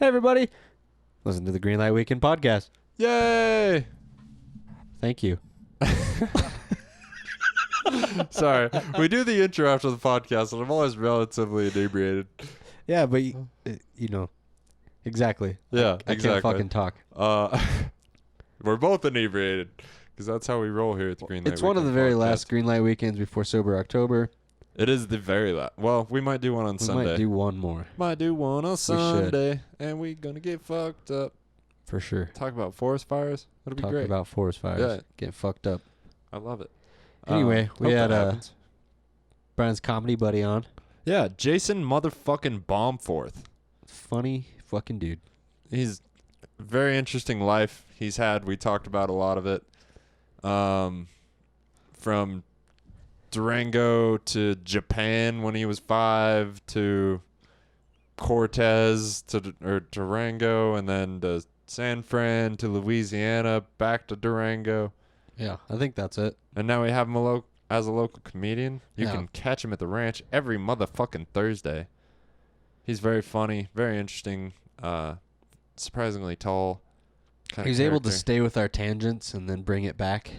Hey, everybody. Listen to the Green Light Weekend podcast. Yay! Thank you. Sorry. We do the intro after the podcast, and I'm always relatively inebriated. Yeah, but, exactly. Yeah, I can't fucking talk. We're both inebriated, because that's how we roll here at the Green Light It's one of the very podcast. last Green Light Weekends before Sober October. It is the very last. Well, we might do one on Sunday. We might do one more. Might do one on Sunday, and we gonna get fucked up. For sure. Talk about forest fires. That'd be great. Talk about forest fires. Yeah. Getting fucked up. I love it. Anyway, we hope had that happens. Brian's comedy buddy on. Yeah, Jason motherfucking Balmforth. Funny fucking dude. He's very interesting life he's had. We talked about a lot of it. From Durango to Japan when he was 5 to Cortez to Durango, and then to San Fran to Louisiana, back to Durango. Yeah, I think that's it. And now we have him as a local comedian. You Yeah. can catch him at the ranch every motherfucking Thursday. He's very funny, very interesting, surprisingly tall. He's able to stay with our tangents and then bring it back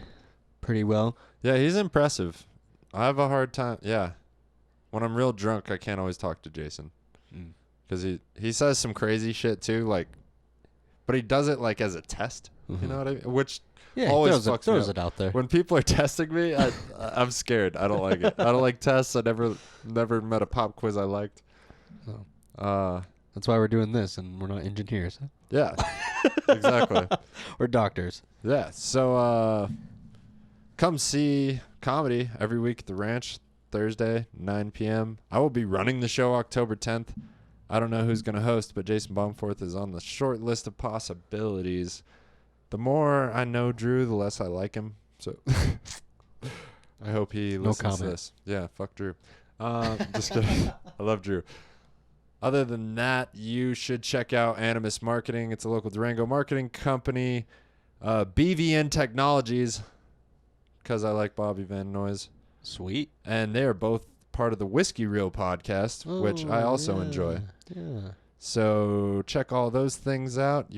pretty well. Yeah, he's impressive. I have a hard time. Yeah. When I'm real drunk, I can't always talk to Jason. Because he says some crazy shit too, but he does it like as a test. Mm-hmm. You know what I mean? Which Yeah, always he fucks throws me it out there. When people are testing me, I'm scared. I don't like it. I don't like tests. I never met a pop quiz I liked. Oh. That's why we're doing this, and we're not engineers. Yeah, exactly. We're doctors. Yeah, so come see comedy every week at the ranch, Thursday, 9 p.m. I will be running the show October 10th. I don't know who's going to host, but Jason Balmforth is on the short list of possibilities. The more I know Drew, the less I like him. So I hope he listens to this. Yeah, fuck Drew. Just kidding. I love Drew. Other than that, you should check out Animus Marketing. It's a local Durango marketing company. BVN Technologies, because I like Bobby Van Noyes. Sweet. And they are both part of the Whiskey Reel podcast, which I also enjoy. Yeah. So check all those things out. We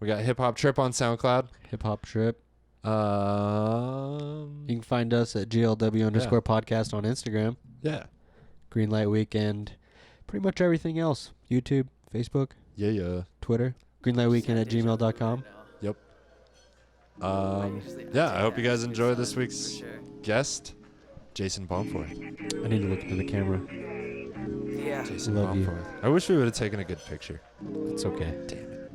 got Hip Hop Trip on SoundCloud. Hip Hop Trip. You can find us at GLW _podcast on Instagram. Yeah. Green Light Weekend. Pretty much everything else. YouTube, Facebook, Yeah. Twitter. Greenlightweekend at gmail.com. Yep. I hope you guys enjoy this week's guest, Jason Balmforth. I need to look into the camera. Yeah. Jason Love you. Balmforth. I wish we would have taken a good picture. It's okay. Damn it.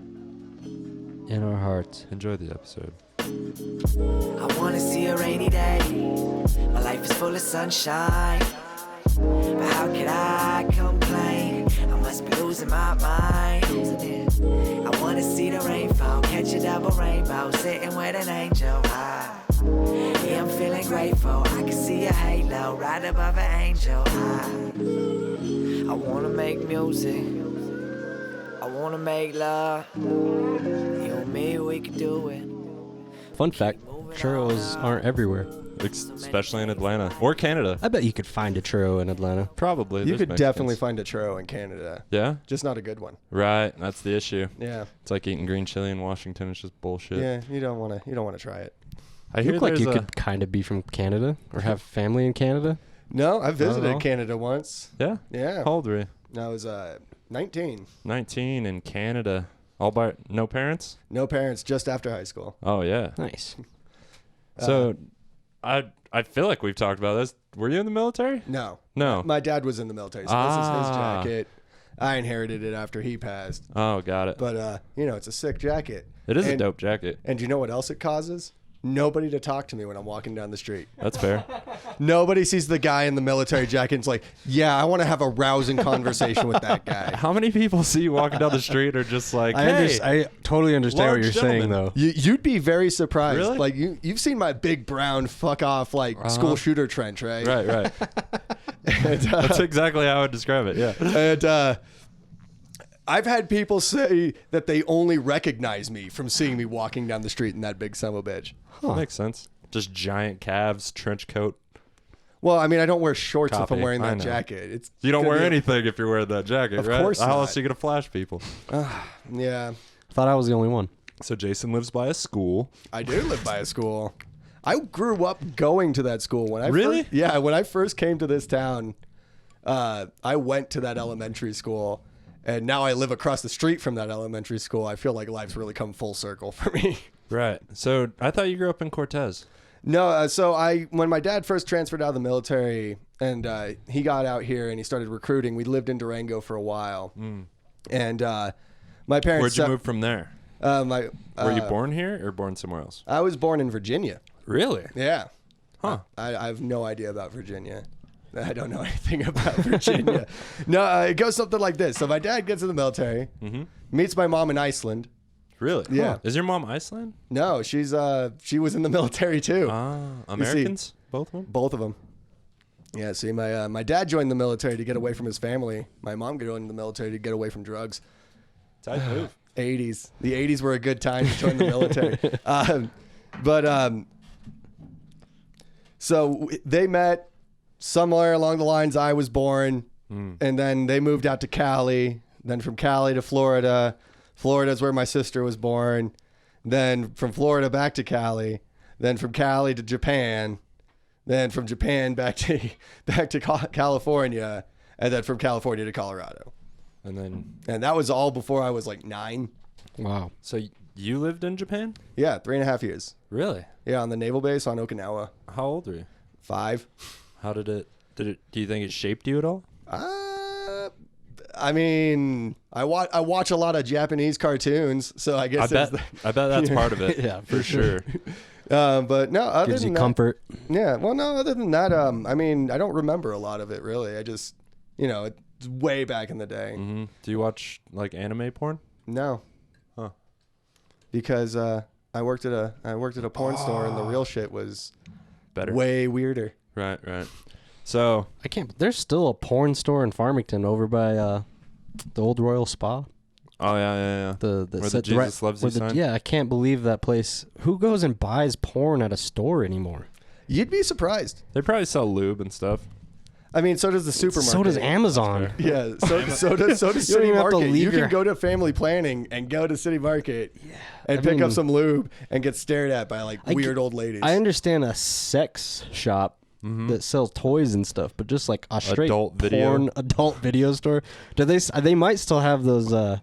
In our hearts. Enjoy the episode. I wanna see a rainy day. My life is full of sunshine. But how could I complain? I must be losing my mind. I wanna see the rainfall, catch a double rainbow, sitting with an angel. Yeah, I'm feeling grateful. I can see a halo right above an angel. I wanna make music. I wanna make love. You and me, we can do it. Fun fact, churros aren't everywhere. Especially in Atlanta or Canada. I bet you could find a churro in Atlanta. Probably. You There's could Mexicans. definitely find a churro in Canada. Yeah? Just not a good one. Right. That's the issue. Yeah. It's like eating green chili in Washington. It's just bullshit. Yeah, you don't want to try it. I You hear look like you there's could kind of be from Canada or have family in Canada. No, I visited know. Canada once. Yeah? Yeah. How old were you? I was 19. 19 in Canada. All by no parents? No parents, just after high school. Oh, yeah. Nice. So I feel like we've talked about this. Were you in the military? No. No. My dad was in the military, so this is his Ah. jacket. I inherited it after he passed. Oh, got it. But, it's a sick jacket. It is a And- dope jacket. And do you know what else it causes? Nobody to talk to me when I'm walking down the street. That's fair. Nobody sees the guy in the military jacket and is like, yeah, I want to have a rousing conversation with that guy. How many people see you walking down the street are just like, hey, I totally understand what large you're saying, gentleman. though. You'd be very surprised. Really? Like you've seen my big brown fuck off school shooter trench, right? Right. And, That's exactly how I would describe it. Yeah. and I've had people say that they only recognize me from seeing me walking down the street in that big son of a bitch. That makes sense. Just giant calves, trench coat. Well, I mean, I don't wear shorts if Copy. I'm wearing I that know. jacket. You don't gonna wear be a- anything if you're wearing that jacket, Of right? course How not. else are you gonna flash people? Yeah, Thought I was the only one. So Jason lives by a school. I do live by a school. I grew up going to that school when I Really? when I first came to this town. I went to that elementary school, and now I live across the street from that elementary school. I feel like life's really come full circle for me. Right. So I thought you grew up in Cortez. No, when my dad first transferred out of the military and he got out here and he started recruiting, we lived in Durango for a while. And my parents... Where'd you move from there? Were Were you born here or born somewhere else? I was born in Virginia. Really? Yeah. Huh. I have no idea about Virginia. I don't know anything about Virginia. No, it goes something like this. So my dad gets in the military, meets my mom in Iceland. Really? Yeah. Huh. Is your mom Iceland? No, she was in the military too. Americans? Both of them? Both of them. Yeah, see, my dad joined the military to get away from his family. My mom joined the military to get away from drugs. Tight move. 80s. The 80s were a good time to join the military. So they met somewhere along the lines I was born, and then they moved out to Cali. Then from Cali to Florida. Florida's where my sister was born. Then from Florida back to Cali. Then from Cali to Japan. Then from Japan back to California, and then from California to Colorado. And that was all before I was like 9. Wow. so you lived in Japan? Yeah, 3.5 years. Really? Yeah, on the naval base on Okinawa. How old are you? 5. How did it do you think it shaped you at all? I mean, I watch a lot of Japanese cartoons, so I guess I bet that's part of it. Yeah, for sure. but no, other Gives than you that, comfort. Yeah, well, no, other than that, I mean, I don't remember a lot of it really. I just, it's way back in the day. Mm-hmm. Do you watch like anime porn? No. Huh. Because I worked at a porn store, and the real shit was Better. way weirder. Right. So I can't. There's still a porn store in Farmington over by the old Royal Spa. Oh yeah. The Where the Jesus loves you sign? Yeah, I can't believe that place. Who goes and buys porn at a store anymore? You'd be surprised. They probably sell lube and stuff. I mean, so does the supermarket. So does Amazon. Yeah, so does City even have to Market. You leave can your- go to Family Planning and go to City Market and pick up some lube and get stared at by like weird old ladies. I understand a sex shop that sells toys and stuff, but just like a straight Adult adult video store. Do they might still have those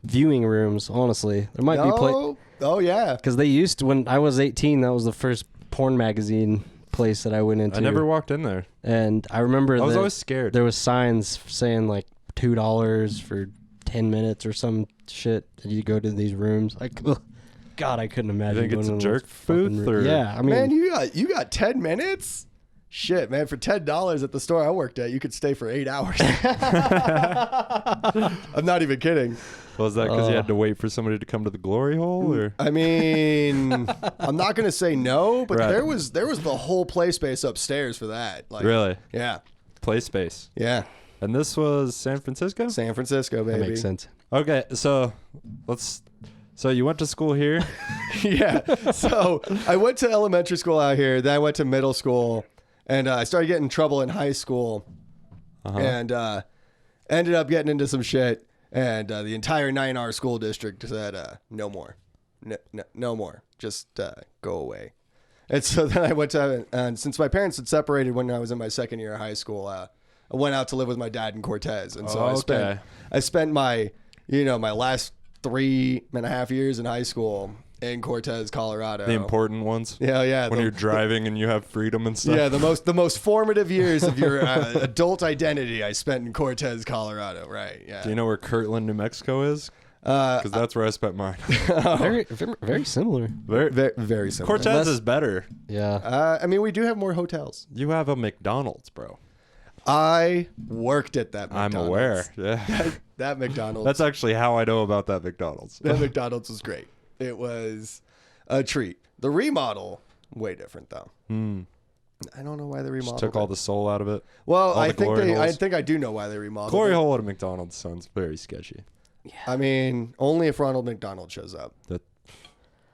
viewing rooms? Honestly, there might be Oh yeah. because they used to, when I was 18. That was the first porn magazine place that I went into. I never walked in there. And I remember I was that always scared. there was signs saying like $2 for 10 minutes or some shit. And you go to these rooms. Like, ugh, God, I couldn't imagine. think it's going a to those jerk fucking booth, or- Yeah, I mean, Man, you got 10 minutes? Shit, man, for $10 at the store I worked at, you could stay for 8 hours. I'm not even kidding. Was that because you had to wait for somebody to come to the glory hole, or? I mean, I'm not going to say no, but Right. there was the whole play space upstairs for that. Like, Really? Yeah. Play space. Yeah. And this was San Francisco? San Francisco, baby. that makes sense. Okay, so you went to school here? Yeah. So I went to elementary school out here. Then I went to middle school, and I started getting in trouble in high school, and ended up getting into some shit. And the entire 9R school district said, "No more, no more. Just go away." And so then I went to, and since my parents had separated when I was in my second year of high school, I went out to live with my dad in Cortez. And so I spent my last 3.5 years in high school in Cortez, Colorado. The important ones? Yeah. When you're driving and you have freedom and stuff? Yeah, the most formative years of your adult identity I spent in Cortez, Colorado. Right, yeah. Do you know where Kirtland, New Mexico is? Because that's where I spent mine. Very, very similar. Very similar. Cortez is better. Yeah. I mean, we do have more hotels. You have a McDonald's, bro. I worked at that McDonald's. I'm aware. Yeah. That McDonald's. That's actually how I know about that McDonald's. That McDonald's was great. It was a treat. The remodel, way different though. I don't know why they remodeled. Took all the soul out of it. Well, I think I do know why they remodeled. Glory it. hole at a McDonald's sounds very sketchy. I mean, only if Ronald McDonald shows up.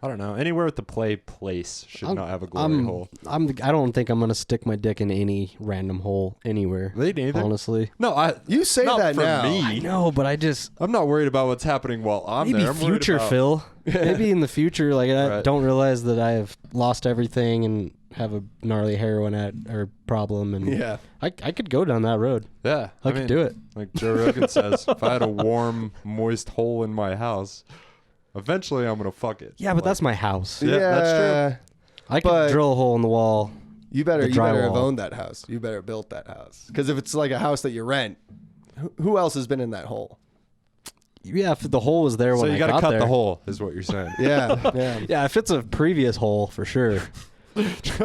I don't know. Anywhere with the play place should not have a glory hole. I don't think I'm gonna stick my dick in any random hole anywhere. They neither. Honestly. No, you say not that for now. me. I know, but I'm not worried about what's happening while I'm maybe there. I'm worried future, about, Phil. Maybe in the future, like I Right. don't realize that I have lost everything and have a gnarly heroin problem, and Yeah. I could go down that road. Yeah, I could do it. Like Joe Rogan says, if I had a warm, moist hole in my house, eventually I'm gonna fuck it. Yeah, but that's my house. Yeah, that's true. I could But- drill a hole in the wall. You better The have drywall. owned that house. You better have built that house. Because if it's like a house that you rent, who else has been in that hole? Yeah, if the hole was there So when you I gotta got cut there. the hole, is what you're saying. Yeah, yeah. Yeah, if it's a previous hole, for sure. Like,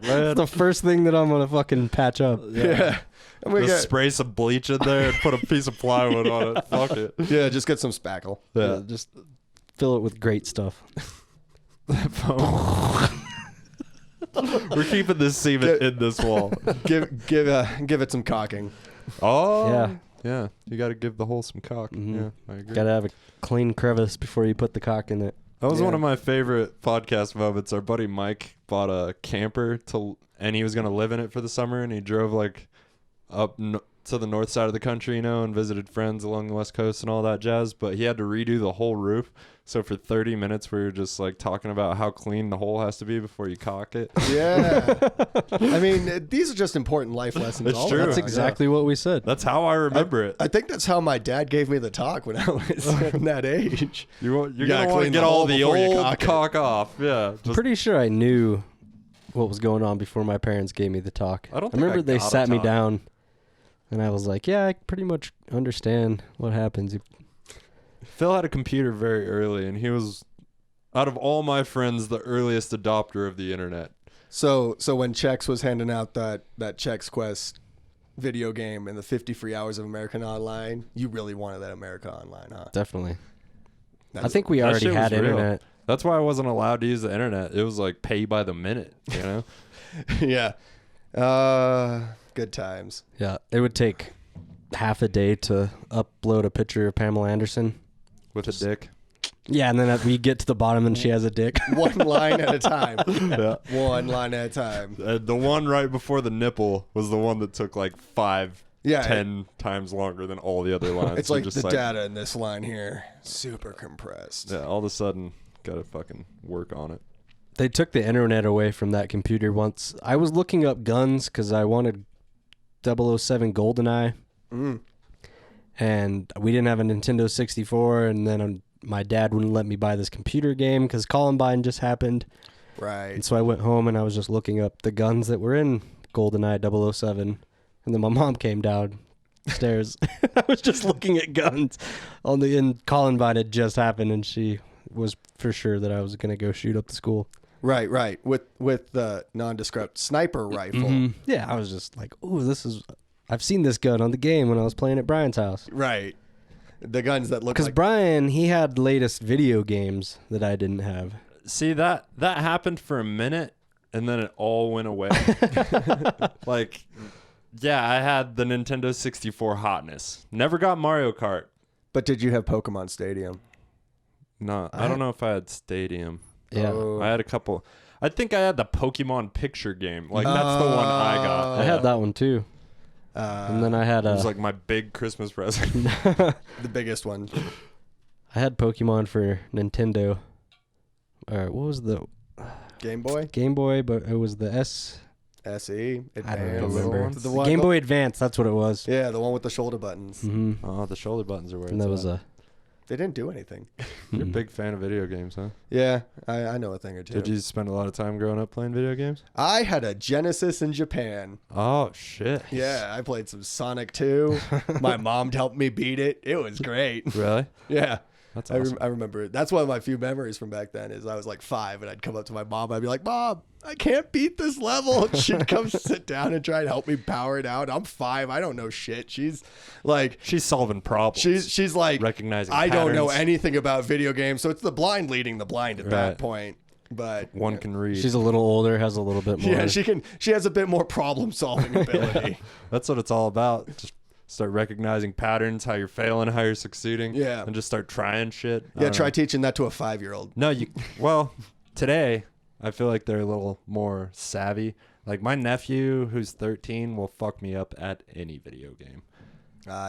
man, That's the first thing that I'm gonna fucking patch up. Yeah. I'm gonna just get- spray some bleach in there and put a piece of plywood on it. Fuck it. yeah, just get some spackle. Yeah. Just fill it with great stuff. We're keeping this cement in this wall. Give it some caulking. Oh. Yeah. Yeah. You got to give the hole some cock. Mhm. Yeah, I agree. Gotta have a clean crevice before you put the cock in it. That was Yeah. one of my favorite podcast moments. Our buddy Mike bought a camper and he was going to live in it for the summer, and he drove like up to the north side of the country, and visited friends along the west coast and all that jazz, but he had to redo the whole roof. So for 30 minutes we were just like talking about how clean the hole has to be before you cock it. Yeah. I mean, these are just important life lessons. It's all true. around. That's exactly what we said. That's how I remember it. I think that's how my dad gave me the talk when I was in that age. You're gotta going to want to clean get the all hole the before you old cock off. Yeah. Just, Pretty sure I knew what was going on before my parents gave me the talk. I don't think remember I they got a sat me talk. down, and I was like, "Yeah, I pretty much understand what happens." Phil had a computer very early, and he was, out of all my friends, the earliest adopter of the internet. So when Chex was handing out that Chex Quest video game and the 50 free hours of American Online, you really wanted that America Online, huh? Definitely. That's- I think we That already shit had was real. internet. That's why I wasn't allowed to use the internet. It was like pay by the minute, yeah. Good times. Yeah, it would take half a day to upload a picture of Pamela Anderson. With a dick. Yeah, and then we get to the bottom and she has a dick. One line at a time. Yeah. One line at a time. The one right before the nipple was the one that took like 10 times longer than all the other lines. It's So like just the data in this line here, super compressed. Yeah, all of a sudden, gotta fucking work on it. They took the internet away from that computer once. I was looking up guns because I wanted 007 GoldenEye, and we didn't have a Nintendo 64, and then my dad wouldn't let me buy this computer game because Columbine just happened. Right. And so I went home and I was just looking up the guns that were in GoldenEye 007, and then my mom came downstairs. I was just looking at guns and Columbine had just happened, and she was for sure that I was going to go shoot up the school. Right. With the nondescript sniper rifle. Mhm. Yeah, I was just like, "Ooh, I've seen this gun on the game when I was playing at Brian's house." Right. The guns that look Because like Brian, he had latest video games that I didn't have. See, that happened for a minute, and then it all went away. Like, yeah, I had the Nintendo 64 hotness. Never got Mario Kart. But did you have Pokemon Stadium? No, I don't know if I had Stadium. Yeah. Oh. I had a couple. I think I had the Pokemon picture game. Like, that's the one I got. I had that one too. And then I had It was like my big Christmas present. the biggest one. I had Pokemon for Nintendo. What was the Game Boy? Game Boy? But it was the SE? I don't Advance. remember. The one, Game Boy Advance. That's what it was. Yeah, the one with the shoulder buttons. Mm-hmm. Oh, the shoulder buttons are where And it's that was at. They didn't do anything. You're a big fan of video games, huh? Yeah, I know a thing or two. Did you spend a lot of time growing up playing video games? I had a Genesis in Japan. Oh, shit. Yeah, I played some Sonic 2. My mom helped me beat it. It was great. Really? Yeah. That's I awesome. remember it. That's one of my few memories from back then is I was like 5 and I'd come up to my mom. I'd be like, "Mom, I can't beat this level." And she'd come sit down and try and help me power it out. I'm 5. I don't know shit. She's like, She's solving problems. she's like, recognizing I don't know patterns. anything about video games. So it's the blind leading the blind at that Right. point. But One can read. She's a little older, has a little bit more. yeah, she has a bit more problem solving ability. That's what it's all about. Just start recognizing patterns, how you're failing, how you're succeeding. Yeah. And just start trying shit. Yeah, try teaching that to a 5-year-old. No, well, today I feel like they're a little more savvy. Like my nephew, who's 13, will fuck me up at any video game.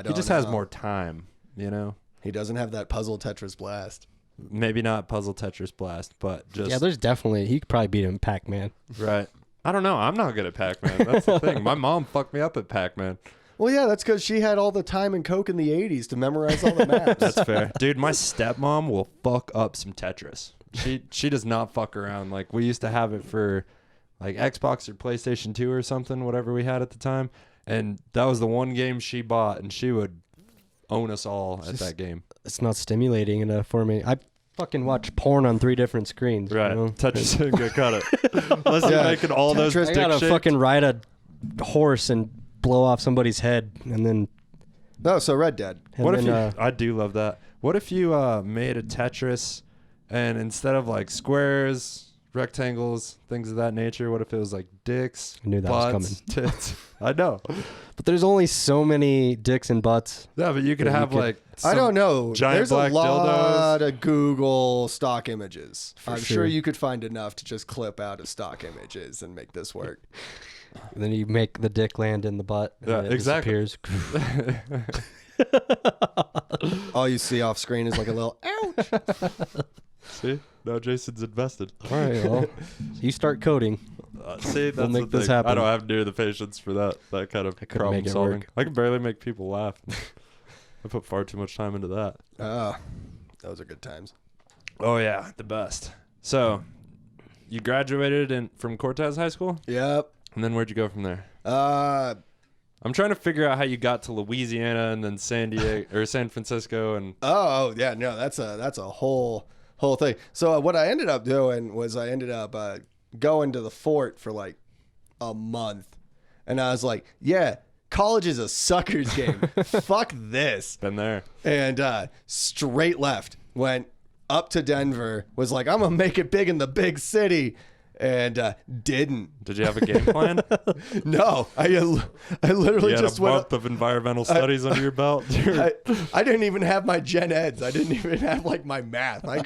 He just has more time, you know? He doesn't have that puzzle Tetris blast. Maybe not Puzzle Tetris Blast, but just... Yeah, there's definitely... He could probably beat him in Pac-Man. Right. I don't know. I'm not good at Pac-Man. That's the thing. My mom fucked me up at Pac-Man. Well, yeah, that's because she had all the time and coke in the 80s to memorize all the maps. That's fair. Dude, my stepmom will fuck up some Tetris. She does not fuck around. Like, we used to have it for, like, Xbox or PlayStation 2 or something, whatever we had at the time. And that was the one game she bought, and she would own us all at that game. It's not stimulating enough for me. I fucking watch porn on 3 different screens. Right. You know? Tetris ain't gonna cut it. Unless you're making all those Tetris- I dick gotta shapes. fucking ride a horse and blow off somebody's head, and then... No, so Red Dead. And What then, if you... I do love that. What if you made a Tetris, and instead of, like, squares, rectangles, things of that nature, what if it was, like, dicks, I knew that was butts, tits? I know. But there's only so many dicks and butts. Yeah, but you could Yeah, you have, could- like... I don't know. giant There's black a lot of Google stock images. I'm sure sure. you could find enough to just clip out of stock images and make this work. And then you make the dick land in the butt. And Yeah, it exactly. disappears. All you see off screen is like a little ouch. See? Now Jason's invested. All right, well, you start coding. See, that's make the this thing. I happen. don't have near the patience for that kind of couldn't problem make it solving. work. I can barely make people laugh. I put far too much time into that. Those are good times. Oh yeah, the best. So, you graduated from Cortez High School, Yep. and then where'd you go from there? Uh, I'm trying to figure out how you got to Louisiana and then San Diego or San Francisco and oh yeah, no, that's a whole thing. So what I ended up doing was I ended up going to the fort for like a month, and I was like, yeah, college is a sucker's game. Fuck this. been there. And straight left, went up to Denver, was like, I'm gonna make it big in the big city, and didn't. Did you have a game plan? No, I literally You had just a went month of environmental studies under your belt. I didn't even have my gen eds. I didn't even have like my math. I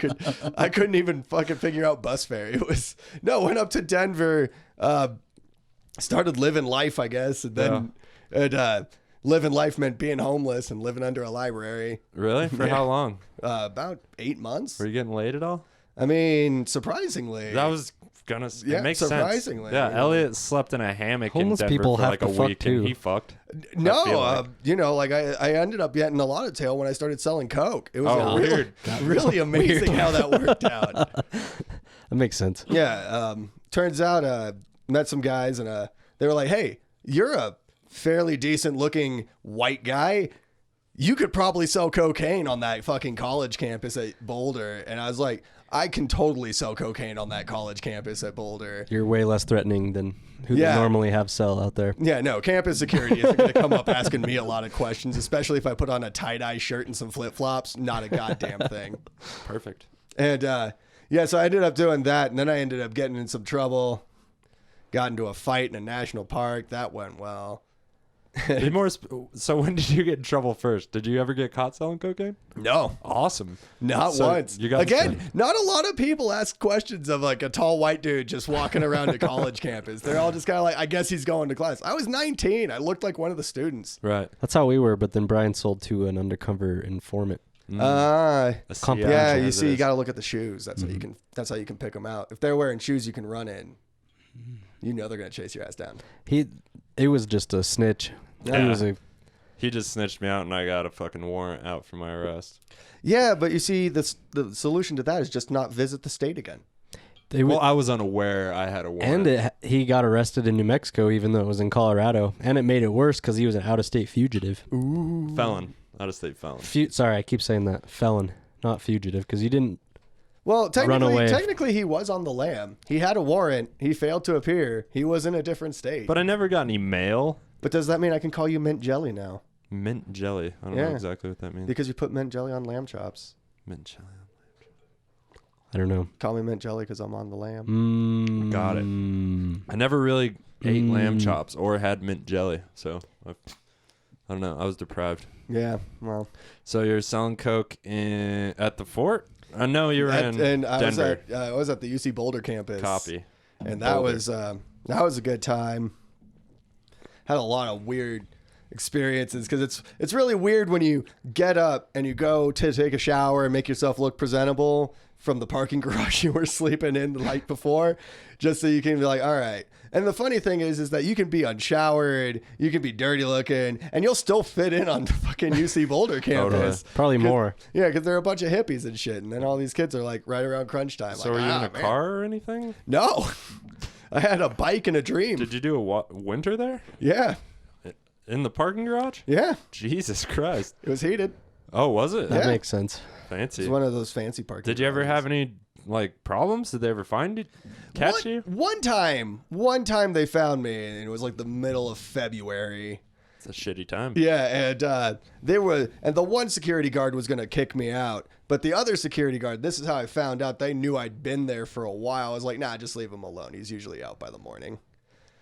couldn't even fucking figure out bus fare. It was went up to Denver, started living life, I guess, and then living life meant being homeless and living under a library. Really? For how long? About 8 months. Were you getting laid at all? I mean, surprisingly. That was gonna. Yeah, it makes sense. surprisingly, Yeah, you know. Elliot slept in a hammock Homeless in Denver people for have like to a fuck week, too. and he fucked. No, I feel like. you know, like I ended up getting a lot of tail when I started selling coke. It was Oh, weird. Really amazing how that worked out. That makes sense. Yeah, turns out met some guys and they were like, hey, you're a fairly decent looking white guy. You could probably sell cocaine on that fucking college campus at Boulder. And I was like, I can totally sell cocaine on that college campus at Boulder. You're way less threatening than who Yeah. they normally have sell out there. Yeah, no, campus security isn't going to come up asking me a lot of questions, especially if I put on a tie-dye shirt and some flip-flops. Not a goddamn thing. Perfect. And yeah, so I ended up doing that, and then I ended up getting in some trouble. Got into a fight in a national park. That went well. Be more so when did you get in trouble first? Did you ever get caught selling cocaine? No, Awesome. not So once. you got Again, not a lot of people ask questions of like a tall white dude just walking around a college campus. They're all just kind of like, I guess he's going to class. I was 19. I looked like one of the students. Right. That's how we were, but then Brian sold to an undercover informant. A Comp- CIA, Yeah, you as see, it you is. got to look at the shoes. That's how you can. That's how you can pick them out. If they're wearing shoes, you can run in. You know they're gonna chase your ass down. It was just a snitch. Yeah. He was a He just snitched me out, and I got a fucking warrant out for my arrest. Yeah, but you see, the solution to that is just not visit the state again. Well, I was unaware I had a warrant. and he got arrested in New Mexico, even though it was in Colorado, and it made it worse because he was an out-of-state fugitive. Felon. Out-of-state felon. Sorry, I keep saying that. Felon, not fugitive, because he didn't. Well, away. technically, he was on the lam. He had a warrant. He failed to appear. He was in a different state. But I never got any mail. But does that mean I can call you mint jelly now? Mint jelly. I don't know Yeah. exactly what that means. Because you put mint jelly on lamb chops. Mint jelly. I don't know. Call me mint jelly because I'm on the lamb. Got it. I never really ate lamb chops or had mint jelly, so I don't know. I was deprived. Yeah, well. So you're selling coke at the fort? I know you were in Denver. I was at the UC Boulder campus. Copy. And that was a good time. Had a lot of weird experiences because it's really weird when you get up and you go to take a shower and make yourself look presentable from the parking garage you were sleeping in the night before, just so you can be like, all right. And the funny thing is that you can be unshowered, you can be dirty looking, and you'll still fit in on the fucking UC Boulder campus. Probably more. Yeah, because they're a bunch of hippies and shit, and then all these kids are like right around crunch time. So like, were you in a car or anything? No. I had a bike and a dream. Did you do a winter there? Yeah. In the parking garage? Yeah. Jesus Christ. It was heated. Oh, was it? That Yeah. makes sense. Fancy. It's one of those fancy parking Did you ever garages. have any like problems? Did they ever find you? Catch you? One time they found me, and it was like the middle of February. It's a shitty time. Yeah, and the one security guard was gonna kick me out, but the other security guard, this is how I found out. They knew I'd been there for a while. I was like, nah, just leave him alone. He's usually out by the morning.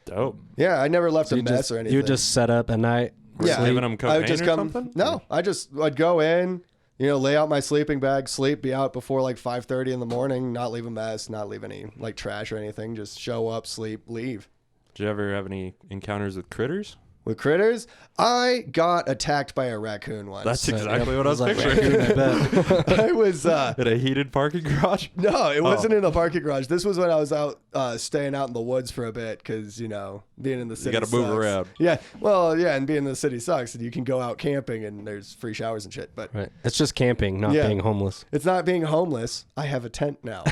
Dope. Yeah, I never left a You mess just, or anything. you would just set up at night. Yeah. Giving them I cocaine would just or come. something? No, I'd go in, lay out my sleeping bag, sleep, be out before like 5:30 in the morning, not leave a mess, not leave any like trash or anything. Just show up, sleep, leave. Did you ever have any encounters with critters? With critters, I got attacked by a raccoon once. That's exactly what I was like picturing. raccoon, I bet. I was At a heated parking garage? no, it wasn't in a parking garage. This was when I was out staying out in the woods for a bit because being in the city. You got to move sucks. around. Yeah, well, yeah, and being in the city sucks, and you can go out camping and there's free showers and shit. But Right. It's just camping, not Yeah. being homeless. it's not being homeless. I have a tent now.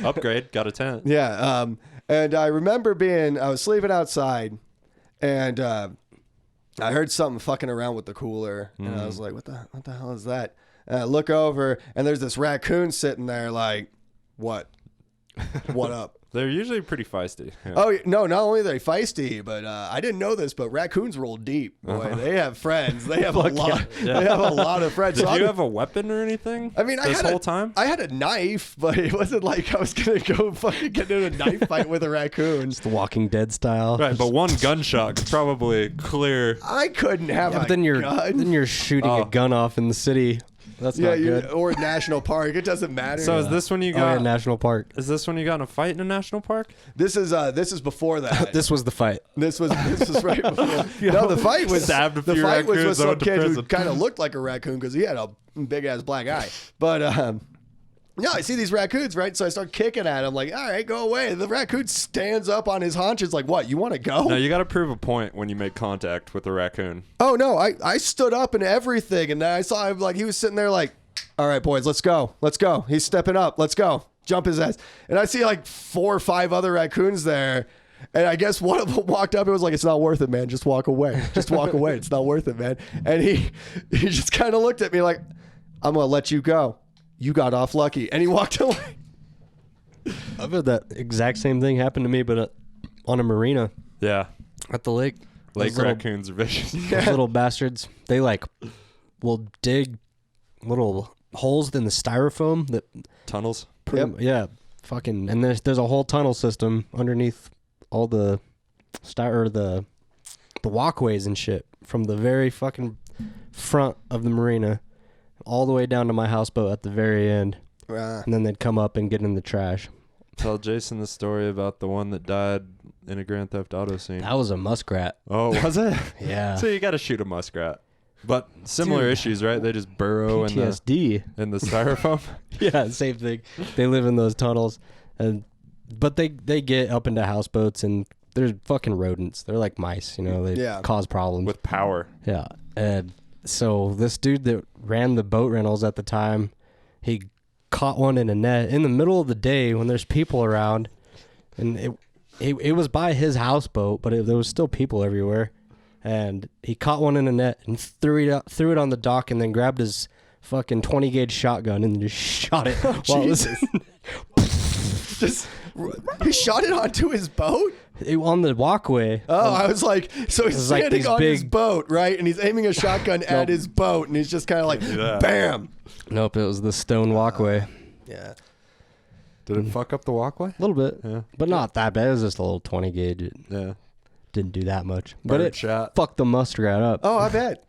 Upgrade. Got a tent. Yeah. And I remember I was sleeping outside, and I heard something fucking around with the cooler, and I was like, "What the hell is that?" And I look over, and there's this raccoon sitting there, like, "What? What up?" They're usually pretty feisty. Yeah. Oh no! Not only are they feisty, but I didn't know this, but raccoons roll deep. Boy, they have friends. They have a lot. Yeah. They have a lot of friends. Did So you have a weapon or anything? I mean, this whole time? I had a knife, but it wasn't like I was gonna go fucking get in a knife fight with a raccoon. It's the Walking Dead style. Right, but one gunshot could probably clear. I couldn't have Yeah, a but then gun. you're shooting a gun off in the city. That's Yeah, not good. or national park. It doesn't matter. So is this when you Oh, yeah, got? national park. Is this when you got in a fight in a national park? This is before that. This was the fight. This was right before. No, the fight was Stabbed a the few fight was with raccoons, some went to kid who prison. kind of looked like a raccoon because he had a big ass black eye. But no, I see these raccoons, right? So I start kicking at him, like, all right, go away. The raccoon stands up on his haunches, like, what? You want to go? No, you got to prove a point when you make contact with a raccoon. Oh no, I stood up and everything, and then I saw him like he was sitting there, like, all right, boys, let's go. He's stepping up. Let's go. Jump his ass. And I see like 4 or 5 other raccoons there. And I guess one of them walked up and was like, it's not worth it, man. Just walk away. Just walk away. It's not worth it, man. And he just kind of looked at me like, I'm going to let you go. You got off lucky. And he walked away. I've had that exact same thing happen to me, but on a marina Yeah, at the lake. lake Those little- raccoons are vicious. Those little bastards. They will dig little holes in the styrofoam that Tunnels. yeah, fucking, and there's a whole tunnel system underneath all the the walkways and shit from the very fucking front of the marina all the way down to my houseboat at the very end, and then they'd come up and get in the trash. Tell Jason the story about the one that died in a Grand Theft Auto scene. That was a muskrat. Oh, was it? Yeah. So you got to shoot a muskrat. But similar Dude. issues, right? They just burrow in PTSD. the styrofoam. Yeah, same thing. They live in those tunnels, but they get up into houseboats, and they're fucking rodents. They're like mice, They cause problems With power. Yeah, and so this dude that ran the boat rentals at the time, he caught one in a net in the middle of the day when there's people around, and it was by his houseboat, but there was still people everywhere. And he caught one in a net and threw it on the dock, and then grabbed his fucking 20 gauge shotgun and just shot it. While it was He shot it onto his boat? on the walkway. Oh, I was like, so he's was like standing these on his big- boat, right? And he's aiming a shotgun at his boat, and he's just kind of like, Yeah. bam. Nope, it was the stone walkway. Yeah. Did it fuck up the walkway? A little bit, Yeah. but not that bad. It was just a little 20 gauge. It Yeah. Didn't do that much, but it shot. fucked the muskrat up. Oh, I bet.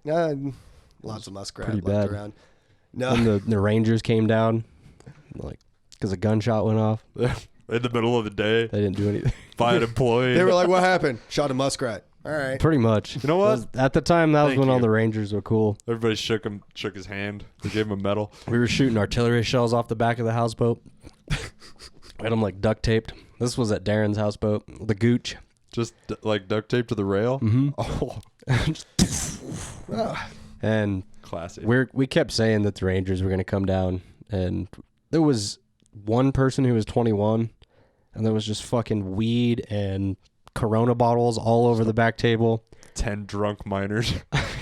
Lots of muskrat Pretty left bad. around. No. And the Rangers came down, like, because a gunshot went off. In the middle of the day, They didn't do anything. by an employee. They were like, what happened? Shot a muskrat. All right. Pretty much. You know what? At the time, that was Thank when all you. the Rangers were cool. Everybody shook his hand. They gave him a medal. We were shooting artillery shells off the back of the houseboat. We had them like duct taped. This was at Darren's houseboat, the Gooch. Just like duct tape to the rail. Mm-hmm. Oh, And classic. we kept saying that the Rangers were going to come down, and there was one person who was 21, and there was just fucking weed and Corona bottles all over the back table. 10 drunk miners.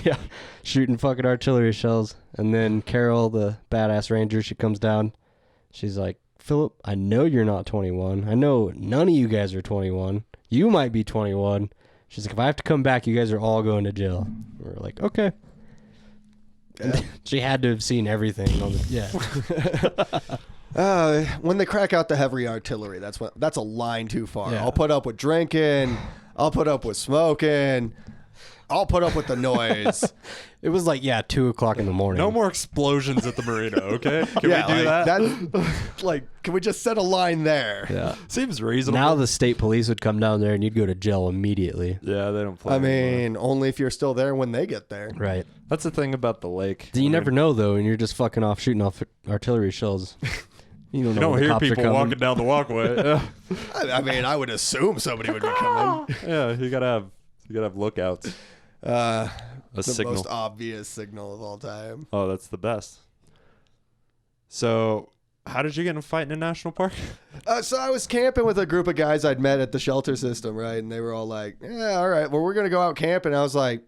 Yeah, shooting fucking artillery shells. And then Carol, the badass Ranger, she comes down. She's like, Philip, I know you're not 21. I know none of you guys are 21. You might be 21. She's like, if I have to come back, you guys are all going to jail. We're like, okay. Yeah. She had to have seen everything. When they crack out the heavy artillery, that's a line too far. Yeah. I'll put up with drinking. I'll put up with smoking. I'll put up with the noise. It was like, 2 o'clock in the morning. No more explosions at the marina, okay? Can yeah, we do like, that? can we just set a line there? Yeah. Seems reasonable. Now the state police would come down there and you'd go to jail immediately. Yeah, they don't play. I anymore. mean, only if you're still there when they get there. Right. That's the thing about the lake. You never know, though, and you're just fucking off shooting off artillery shells. You don't know You don't when the hear cops are people coming. walking down the walkway. I mean, I would assume somebody would be coming. Yeah, you gotta have lookouts. The signal. most obvious signal of all time. Oh, that's the best. So, how did you get in a fight in a national park? So I was camping with a group of guys I'd met at the shelter system, right? And they were all like, yeah, all right, well, we're going to go out camping. I was like,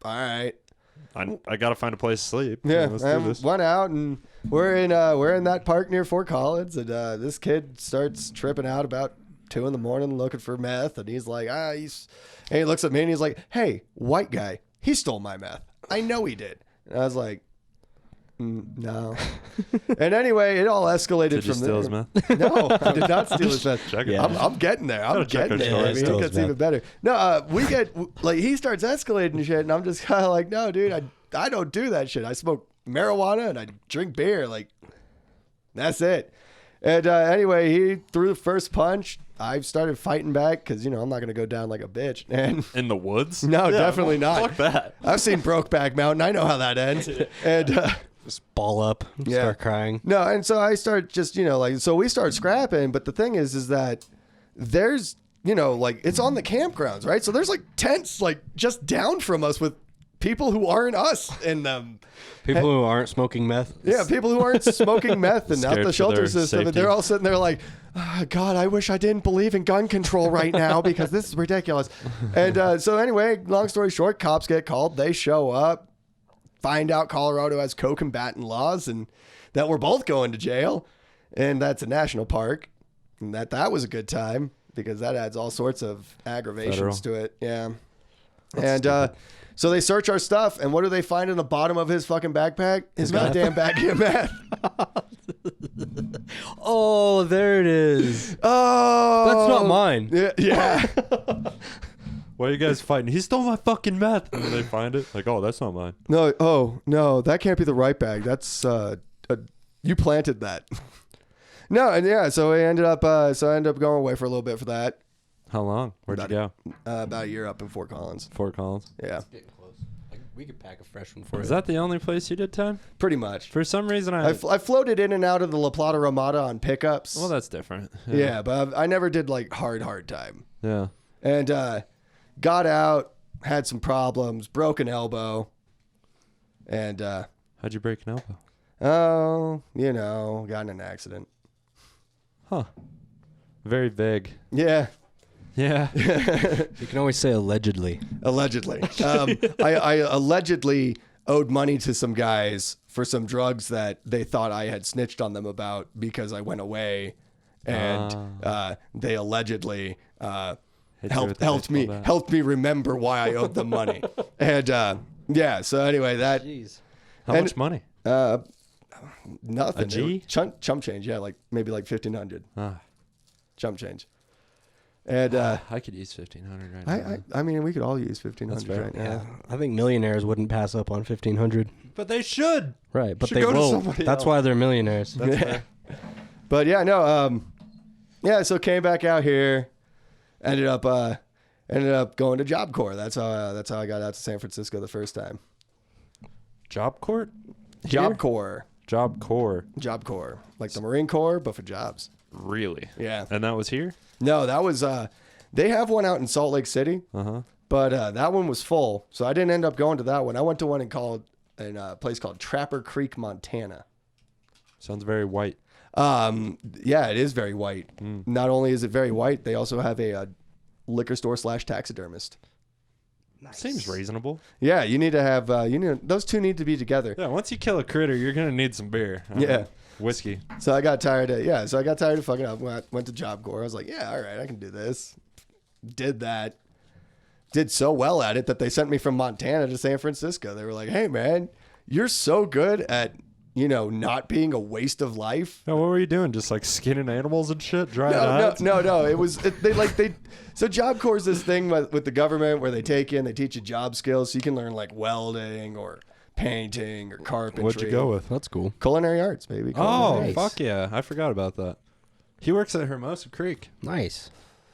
all right. I gotta find a place to sleep. Yeah, let's do and this. went out, and we're in that park near Fort Collins, and this kid starts tripping out about 2 a.m. looking for meth, and he's like, and he looks at me and he's like, hey, white guy, he stole my meth. I know he did. And I was like, no. And anyway, it all escalated Did you from steal there. his meth? No, I did not steal his meth. Check it. Yeah. I'm getting there. I'm Gotta check getting our there. I stories. mean, it Still gets is even better. No, we get like he starts escalating and shit, and I'm just kind of like, no, dude, I don't do that shit. I smoke marijuana and I drink beer. Like, that's it. And anyway, he threw the first punch. I started fighting back because I'm not gonna go down like a bitch. And In the woods? no, Yeah, definitely not. Fuck that. I've seen Brokeback Mountain. I know how that ends. And Just ball up, Yeah. start crying. no, and so I start just so we start scrapping. But the thing is that there's it's on the campgrounds, right? So there's like tents like just down from us with people who aren't us in them. People who aren't smoking meth. Yeah, people who aren't smoking meth and out Scared the for shelter their system, and safety. they're all sitting there like, oh, God, I wish I didn't believe in gun control right now because this is ridiculous. And so anyway, long story short, cops get called. They show up, find out Colorado has co-combatant laws and that we're both going to jail. And that's a national park. And that was a good time because that adds all sorts of aggravations to it. Yeah. And so they search our stuff, and what do they find in the bottom of his fucking backpack? His goddamn baggie of meth. Oh, there it is. Oh, That's not mine. Yeah. Why are you guys fighting? He stole my fucking meth. And then they find it. Like, oh, that's not mine. No. Oh no, that can't be the right bag. That's you planted that. No, and yeah. So I ended up going away for a little bit for that. How long? Where'd you go? About a year up in Fort Collins. Fort Collins. Yeah, Getting close. We could pack a fresh one for Is you. that the only place you did time? pretty much. For some reason, I floated in and out of the La Plata Ramada on pickups. well, that's different. yeah, but I never did like hard time. Yeah. And got out, had some problems, broke an elbow, and How'd you break an elbow? got in an accident. Huh. Very vague. Yeah. Yeah. You can always say allegedly. Allegedly. I allegedly owed money to some guys for some drugs that they thought I had snitched on them about because I went away, and they allegedly helped me remember why I owed them money. And yeah, so anyway, that Jeez. How and- much money? nothing. A G? Chump change, yeah, like maybe like 1,500 Ah. chump change. And I could use 1,500 right now. I mean, we could all use That's 1,500 fair. right now. Yeah, I think millionaires wouldn't pass up on 1,500. But they should. Right, but Should they go to won't. somebody That's else. why they're millionaires. That's Yeah. fair. But yeah, no, yeah. So came back out here, ended up going to Job Corps. That's how I got out to San Francisco the first time. Job court? Job Corps, Job Corps. Job Corps, like the Marine Corps, but for jobs. Really? Yeah. And that was here? No, that was they have one out in Salt Lake City, but that one was full, so I didn't end up going to that one. I went to one in a place called Trapper Creek, Montana. Sounds very white. Yeah, it is very white. Not only is it very white, they also have a liquor store / taxidermist. Seems reasonable. Yeah, you need to have those two need to be together. Yeah, once you kill a critter, you're going to need some beer. Yeah. Whiskey. So I got tired of fucking up. Went to Job Corps. I was like, yeah, all right, I can do this. Did that. Did so well at it that they sent me from Montana to San Francisco. They were like, hey man, you're so good at, not being a waste of life. Oh, what were you doing? Just like skinning animals and shit? Drying hides? No. It was so Job Corps is this thing with the government where they take you and they teach you job skills, so you can learn like welding or painting or carpentry. What'd you go with? That's cool. Culinary arts, baby. Oh, Nice. fuck yeah. I forgot about that. He works at Hermosa Creek. Nice.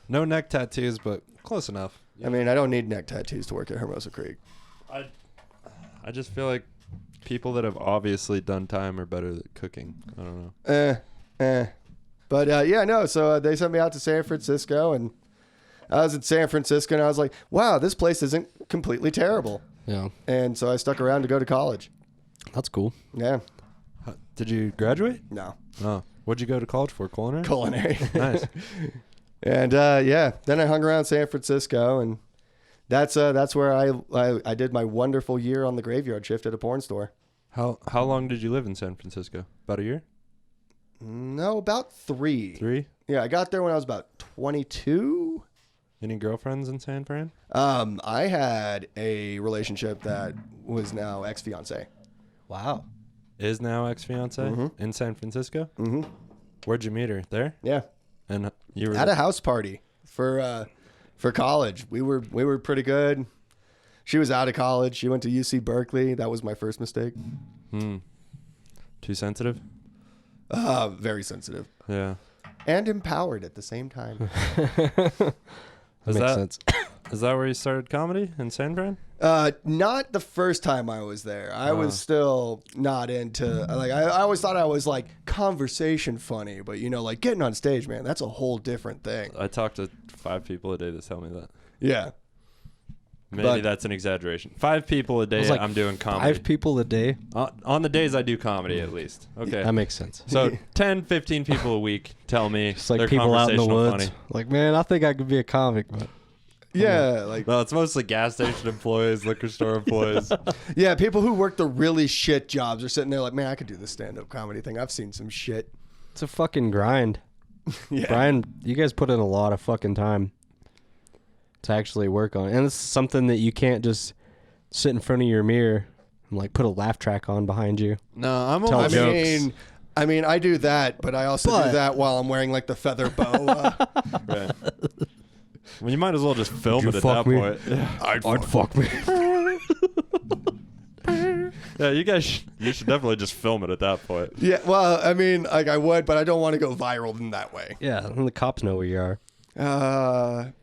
No neck tattoos, but close enough. I mean, I don't need neck tattoos to work at Hermosa Creek. I just feel like people that have obviously done time are better at cooking. I don't know. But yeah, no. So they sent me out to San Francisco, and I was in San Francisco, and I was like, wow, this place isn't completely terrible. Yeah, And so I stuck around to go to college. that's cool. Yeah. Did you graduate? No. Oh. What'd you go to college for? Culinary? Culinary. Nice. And yeah, then I hung around San Francisco, and that's where I did my wonderful year on the graveyard shift at a porn store. How long did you live in San Francisco? About a year? No, about 3. 3? Yeah, I got there when I was about 22. Any girlfriends in San Fran? I had a relationship that was now ex-fiance. Wow. Is now ex-fiance in San Francisco? Mm-hmm. Where'd you meet her? There? Yeah, And you were at a house party for college. We were pretty good. She was out of college. She went to UC Berkeley. That was my first mistake. Too sensitive? Very sensitive Yeah. and empowered at the same time. Makes sense. Is that where you started comedy in San Fran? Not the first time I was there. I was still not into like I always thought I was like conversation funny, but like getting on stage, man, that's a whole different thing. I talk to 5 people a day that tell me that. Yeah. Maybe But- that's an exaggeration. 5 people a day was like I'm doing comedy. 5 people a day. On the days I do comedy, at least. Okay. That makes sense. So 10, 15 people a week tell me It's like they're people out in the conversational woods. funny. Like, man, I think I could be a comic, but Yeah, like No, it's mostly gas station employees, liquor store employees. yeah, people who work the really shit jobs are sitting there like, man, I could do this stand-up comedy thing. I've seen some shit. it's a fucking grind. Yeah. Brian, you guys put in a lot of fucking time to actually work on it. And it's something that you can't just sit in front of your mirror and like put a laugh track on behind you. No, I'm Tell almost jokes. I mean, I do that, but I also But- do that while I'm wearing like the feather boa. right. Well, you might as well just film you it at fuck that me? point. Yeah. I'd fuck me. Yeah, you should definitely just film it at that point. Yeah, well, I mean, like I would, but I don't want to go viral in that way. Yeah, and the cops know where you are.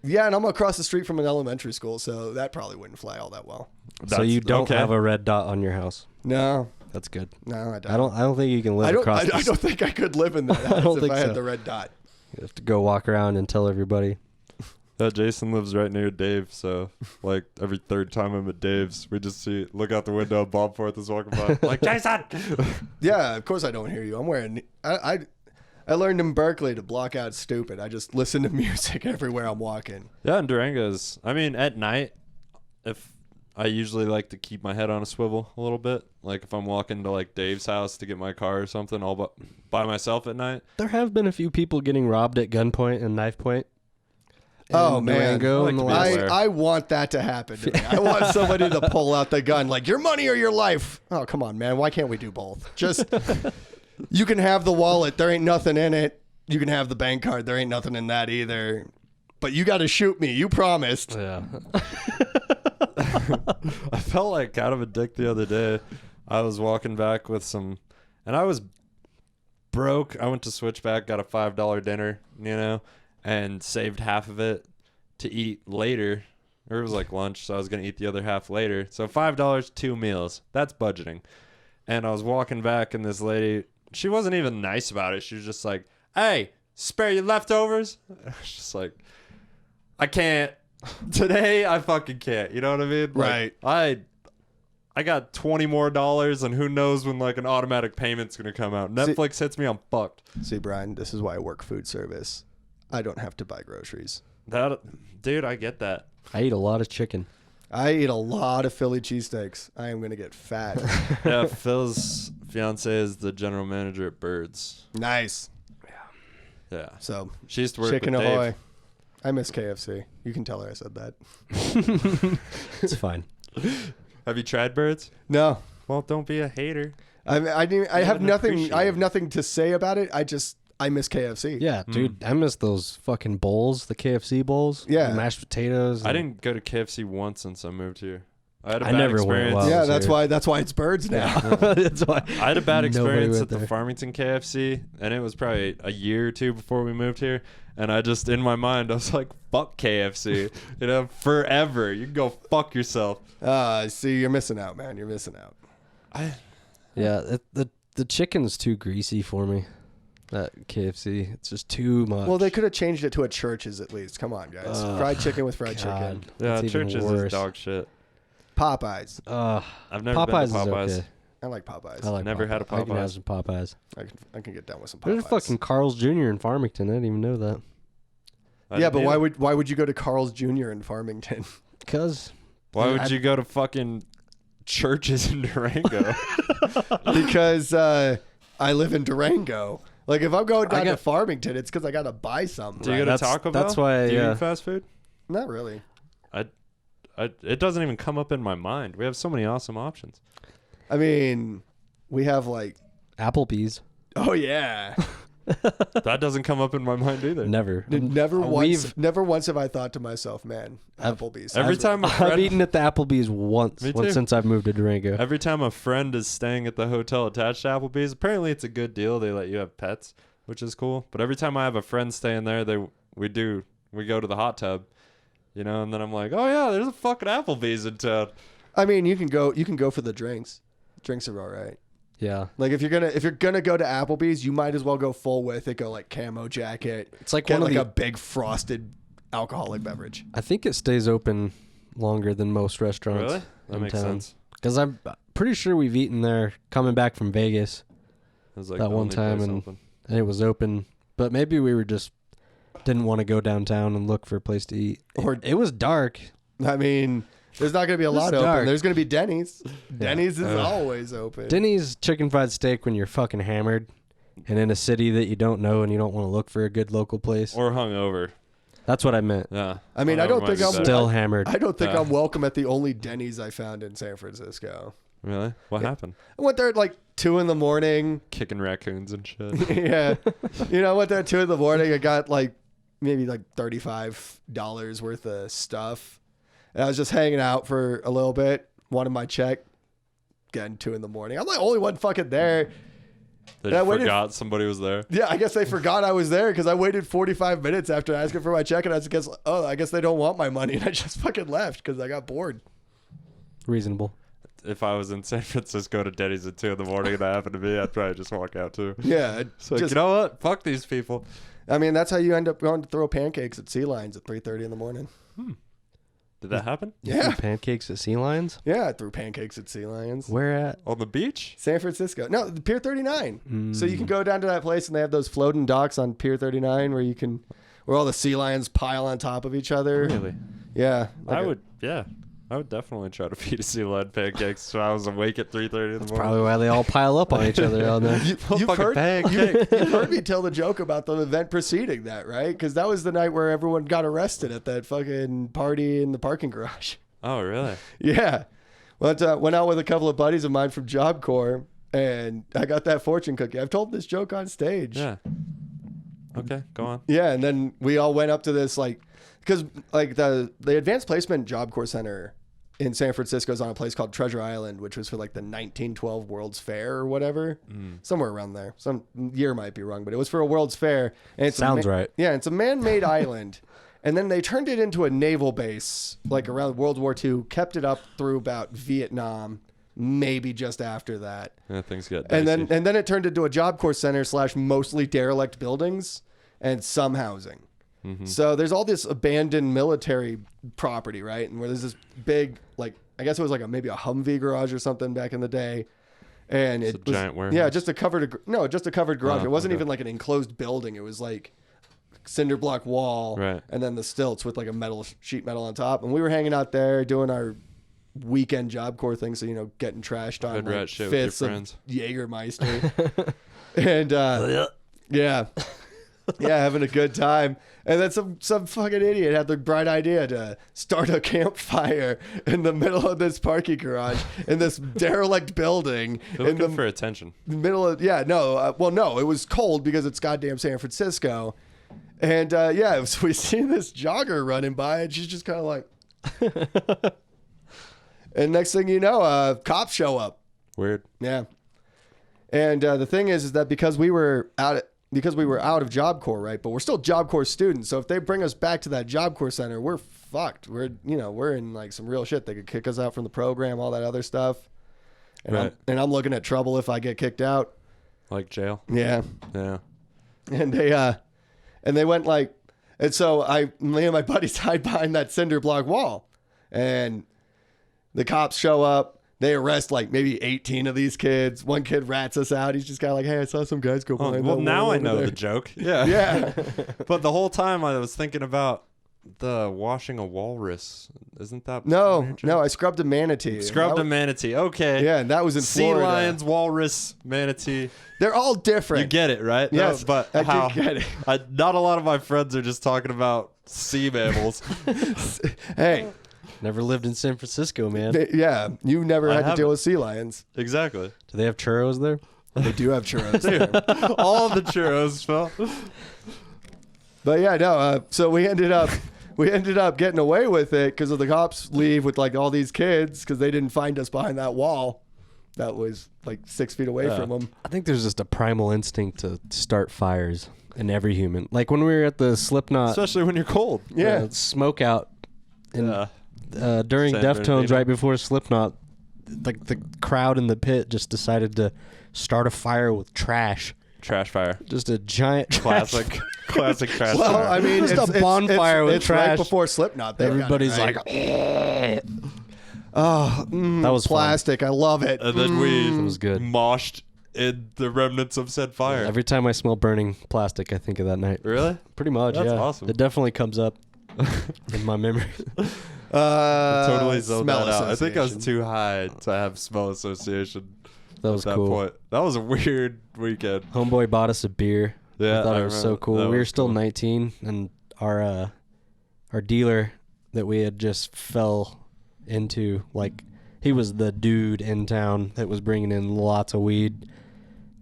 Yeah, and I'm across the street from an elementary school, so that probably wouldn't fly all that well. So you don't okay. have a red dot on your house. No, That's good. no, I don't. I don't think you can live I don't. across. I don't think I could live in that house don't if think I so. had the red dot. You have to go walk around and tell everybody. Jason lives right near Dave, so like every third time I'm at Dave's, we just look out the window, Balmforth is walking by. Like, Jason! Yeah, of course I don't hear you. I'm wearing. I learned in Berkeley to block out stupid. I just listen to music everywhere I'm walking. Yeah, and Durango's, I mean, at night, if I usually like to keep my head on a swivel a little bit. Like if I'm walking to like Dave's house to get my car or something, all by myself at night. There have been a few people getting robbed at gunpoint and knife point. Oh, in man. Durango I in the like to be last- aware. I want that to happen to me. I want somebody to pull out the gun like, your money or your life. Oh, come on, man. Why can't we do both? Just, you can have the wallet. There ain't nothing in it. You can have the bank card. There ain't nothing in that either. but you got to shoot me. You promised. Yeah. I felt like kind of a dick the other day. I was walking back with some, and I was broke. I went to Switchback, got a $5 dinner, and saved half of it to eat later. Or it was like lunch, so I was going to eat the other half later. So $5, 2 meals. That's budgeting. And I was walking back, and this lady, she wasn't even nice about it. She was just like, hey, spare your leftovers? I was just like, I can't. Today, I fucking can't. You know what I mean? Like, Right. I got $20 more, and who knows when like an automatic payment's going to come out. Netflix hits me, I'm fucked. See, Brian, this is why I work food service. I don't have to buy groceries. Dude, I get that. I eat a lot of chicken. I eat a lot of Philly cheesesteaks. I am going to get fat. Yeah, Phil's fiance is the general manager at Birds. Nice. Yeah. So, She used to work chicken with Dave. ahoy. I miss KFC. You can tell her I said that. It's fine. Have you tried Birds? No. Well, don't be a hater. I have would nothing. appreciate I have it. nothing to say about it. I miss KFC. Yeah, dude, I miss those fucking bowls, the KFC bowls. Yeah. The mashed potatoes. I didn't go to KFC once since I moved here. I had a I bad never went experience. well. Yeah, Sorry. that's why it's Birds now. That's why. I had a bad Nobody experience went at the there. Farmington KFC, and it was probably a year or two before we moved here. And I just, in my mind, I was like, fuck KFC. Forever. You can go fuck yourself. See, you're missing out, man. You're missing out. Yeah, the chicken's too greasy for me. That KFC, it's just too much. Well, they could have changed it to a Church's at least. Come on, guys. Fried chicken with fried God. chicken. Yeah, That's even Church's is worse. dog shit. Popeyes. I've never Popeyes been to Popeyes. is okay. I like Popeyes. I like Never Popeyes. had a I can have Popeyes. some Popeyes. I can get down with some Popeyes. There's fucking Carl's Jr. in Farmington. I didn't even know that. I Yeah, didn't but either. why would you go to Carl's Jr. in Farmington? Because Why would you go to fucking Church's in Durango? Because I live in Durango. Like if I'm going down to got- Farmington, it's because I gotta buy something. Do you go to That's- Taco Bell? that's why, Do you yeah. eat fast food? Not really. It doesn't even come up in my mind. We have so many awesome options. I mean, we have like, Applebee's. oh yeah. That doesn't come up in my mind either. Never. Never We've- once have I thought to myself, man, Applebee's. Every time a I've friend, eaten at the Applebee's once Me too. since I've moved to Durango. every time a friend is staying at the hotel attached to Applebee's, apparently it's a good deal. They let you have pets, which is cool. But every time I have a friend staying there, we go to the hot tub, and then I'm like, oh yeah, there's a fucking Applebee's in town. I mean, you can go for the drinks. Drinks are all right. Yeah. Like if you're gonna go to Applebee's, you might as well go full with it. Go like camo jacket. It's like Get one of like the- a big frosted alcoholic beverage. I think it stays open longer than most restaurants. Really? That in makes town. sense. Because I'm pretty sure we've eaten there coming back from Vegas, It was like That the one only time place and- open. and it was open. But maybe we were just didn't want to go downtown and look for a place to eat. Or- it was dark. I mean, there's not gonna be a This lot is open. dark. There's gonna be Denny's. Denny's is Ugh. always open. Denny's chicken fried steak when you're fucking hammered and in a city that you don't know and you don't want to look for a good local place. Or hungover. That's what I meant. Yeah. I mean, I Hungover don't might think be I'm better. Still hammered. I don't think Yeah. I'm welcome at the only Denny's I found in San Francisco. Really? What happened? I went there at like 2 a.m. Kicking raccoons and shit. Yeah. I went there at 2 a.m. I got maybe $35 worth of stuff. And I was just hanging out for a little bit. Wanted my check. Getting 2 a.m. I'm the only one fucking there. They And I waited- forgot somebody was there. Yeah, I guess they forgot I was there because I waited 45 minutes after asking for my check, and I guess they don't want my money, and I just fucking left because I got bored. Reasonable. If I was in San Francisco to Denny's at 2 a.m. and that happened to me, I'd probably just walk out too. Yeah, It's like, you know what? Fuck these people. I mean, that's how you end up going to throw pancakes at Sea Lions at 3:30 in the morning. Did that happen? Yeah, Pancakes at Sea Lions? yeah, I threw pancakes at Sea Lions. Where at? On the beach? San Francisco. No, the Pier 39. So you can go down to that place and they have those floating docks on Pier 39 where all the sea lions pile on top of each other. Really? Yeah. I would definitely try to feed a sea lion pancakes so I was awake at 3:30 in the morning. Probably why they all pile up on each other on there. You've Fucking heard, pancake. you've heard me tell the joke about the event preceding that, right? Because that was the night where everyone got arrested at that fucking party in the parking garage. Oh, really? Yeah. Went out with a couple of buddies of mine from Job Corps, and I got that fortune cookie. I've told this joke on stage. Yeah. Okay, go on. Yeah, and then we all went up to this because like the Advanced Placement Job Corps Center in San Francisco is on a place called Treasure Island, which was for like the 1912 World's Fair or whatever, somewhere around there. Some year might be wrong, but it was for a World's Fair. And it's Sounds right. Yeah, it's a man-made island, and then they turned it into a naval base like around World War II. Kept it up through about Vietnam, maybe just after that. Yeah, things get dicey. And then it turned into a Job Corps Center / mostly derelict buildings and some housing. So there's all this abandoned military property, right? And where there's this big, like, I guess it was like maybe a Humvee garage or something back in the day. And It's it a was, giant warehouse? yeah, just a covered garage. Oh, It wasn't okay. even like an enclosed building. It was like cinder block wall, Right. and then the stilts with like a sheet metal on top. And we were hanging out there doing our weekend Job Corps thing, so getting trashed on Hood rat like shit with your fifths of friends. Jägermeister, and yeah, having a good time. And then some fucking idiot had the bright idea to start a campfire in the middle of this parking garage in this derelict building. They're looking for attention. Middle of no, it was cold because it's goddamn San Francisco. And so we see this jogger running by, and she's just kind of like, and next thing you know, cops show up. Weird. Yeah. And the thing is that because we were out of Job Corps, right? But we're still Job Corps students. So if they bring us back to that Job Corps center, we're fucked. We're in like some real shit. They could kick us out from the program, all that other stuff. And Right. I'm looking at trouble if I get kicked out. Like jail. Yeah. Yeah. And they went like, and so me and my buddies hide behind that cinder block wall, and the cops show up. They arrest like maybe 18 of these kids. One kid rats us out. He's just kind of like, hey, I saw some guys go behind Well, that now wall I over know there." the joke. Yeah. Yeah. But the whole time I was thinking about the washing a walrus. Isn't that No, I scrubbed a manatee. Scrubbed a manatee. Okay. Yeah, and that was in Sea Florida. lions, walrus, manatee. They're all different. You get it, right? Yes, No, but I do how? get it. Not a lot of my friends are just talking about sea mammals. Hey, Never lived in San Francisco, man. yeah, you never I had to deal haven't. with sea lions. Exactly. Do they have churros there? They do have churros there. All the churros, Phil. But yeah, no. So we ended up getting away with it because of the cops leave with like all these kids because they didn't find us behind that wall that was like 6 feet away from them. I think there's just a primal instinct to start fires in every human. Like when we were at the Slipknot Especially when you're cold. Yeah. smoke out in, during San Deftones Bernardino. right before Slipknot, like the crowd in the pit just decided to start a fire with trash. Trash fire. Just a giant trash Classic. Classic trash Well, fire. I mean, Just a bonfire with it's trash. right before Slipknot. They got it Everybody's right. like, oh, that was fun. plastic. I love it. And then we It was good. moshed in the remnants of said fire. Every time I smell burning plastic, I think of that night. Really? Pretty much, That's yeah. awesome. It definitely comes up in my memory. Totally zoned smell that out. I think I was association. too high to have smell association That was at that cool. point. That was a weird weekend. Homeboy bought us a beer. Yeah, I thought I it was so remember. cool. That We were was still cool. 19, and our dealer that we had just fell into, like, he was the dude in town that was bringing in lots of weed,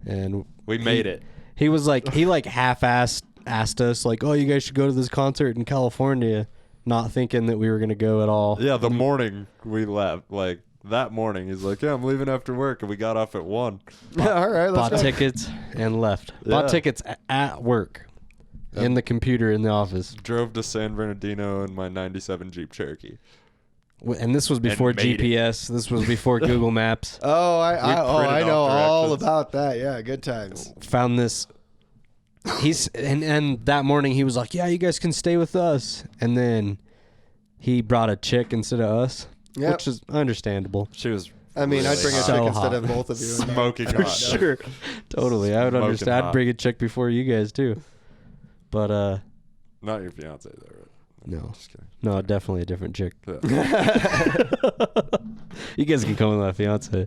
and We made it. He was like, he like half-assed asked us like, oh, you guys should go to this concert in California, not thinking that we were gonna go at all. Yeah, the morning we left, like that morning, he's like, yeah, I'm leaving after work, and we got off at 1. All right, let's Bought go. tickets and left. Yeah. Bought tickets at work, in the computer in the office. Drove to San Bernardino in my 97 Jeep Cherokee. And this was before made it. GPS. This was before Google Maps. Oh, I printed know off all directions. about that. Yeah, good times. Found this. And that morning he was like, yeah, you guys can stay with us. And then he brought a chick instead of us, Yep. which is understandable. She was I mean, I'd really bring a hot. chick So instead hot. of both of you. Smoking For hot. sure. Totally. I would Smoking understand. I'd hot. bring a chick before you guys too. But Not your fiance, though, right? no. Just kidding. No, definitely a different chick. Yeah. You guys can come with my fiance.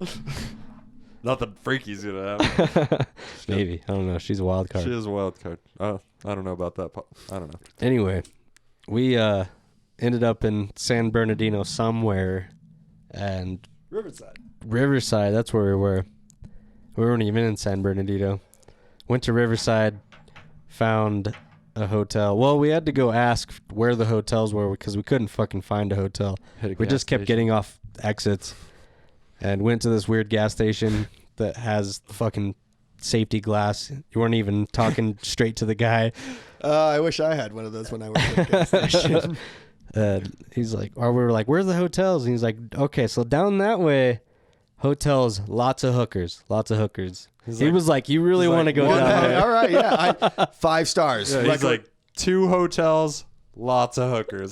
Nothing freaky's gonna happen. Maybe. I don't know. She's a wild card. She is a wild card. I don't know about that. I don't know. Anyway, we ended up in San Bernardino somewhere, and Riverside, that's where we were. We weren't even in San Bernardino. Went to Riverside, found a hotel. Well, we had to go ask where the hotels were because we couldn't fucking find a hotel. We just kept getting off exits and went to this weird gas station that has fucking safety glass. You weren't even talking straight to the guy. I wish I had one of those when I worked at a gas station. He's like, or we were like, where's the hotels? And he's like, okay, so down that way, hotels, lots of hookers. He was like, you really want to go down there? All right, yeah. 5 stars. Yeah, he's like 2 hotels, lots of hookers.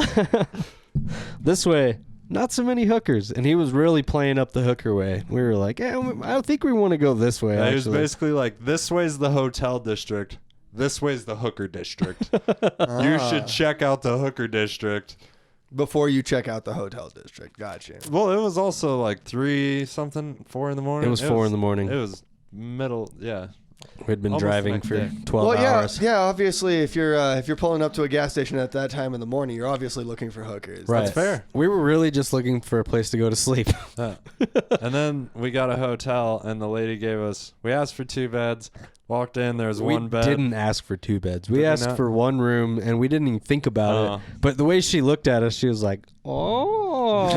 This way, not so many hookers. And he was really playing up the hooker way. We were like, yeah, I think we want to go this way. He was basically like, this way's the hotel district. This way's the hooker district. You should check out the hooker district Before you check out the hotel district. Gotcha. Well, it was also like 4 in the morning. It was 4 in the morning. It was middle, yeah. We'd been Almost driving the for next day. 12 hours. Yeah, obviously, if you're pulling up to a gas station at that time in the morning, you're obviously looking for hookers. Right. That's fair. We were really just looking for a place to go to sleep. And then we got a hotel, and the lady we asked for 2 beds. Walked in, there was We 1 bed. didn't ask for 2 beds. We Did we asked not? for 1 room, and we didn't even think about it. But the way she looked at us, she was like, oh.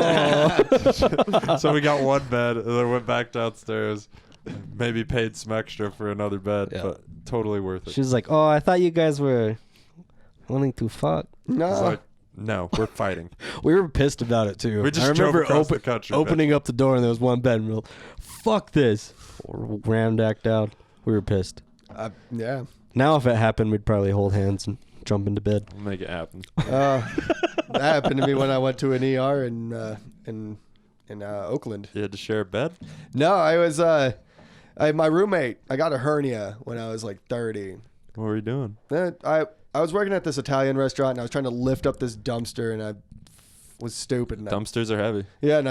So we got 1 bed, and then went back downstairs. Maybe paid some extra for another bed, Yeah. but totally worth it. She was like, oh, I thought you guys were wanting to fuck. No. It's like, no, we're fighting. We were pissed about it, too. We just I remember drove across the country. opening up the door, and there was 1 bed, and we were like, fuck this. Rammed act out. We were pissed. Yeah. Now, if it happened, we'd probably hold hands and jump into bed. We'll make it happen. That happened to me when I went to an ER in Oakland. You had to share a bed? No, I was my roommate. I got a hernia when I was like 30. What were you doing? Then I was working at this Italian restaurant, and I was trying to lift up this dumpster, and I was stupid. And Dumpsters are heavy. and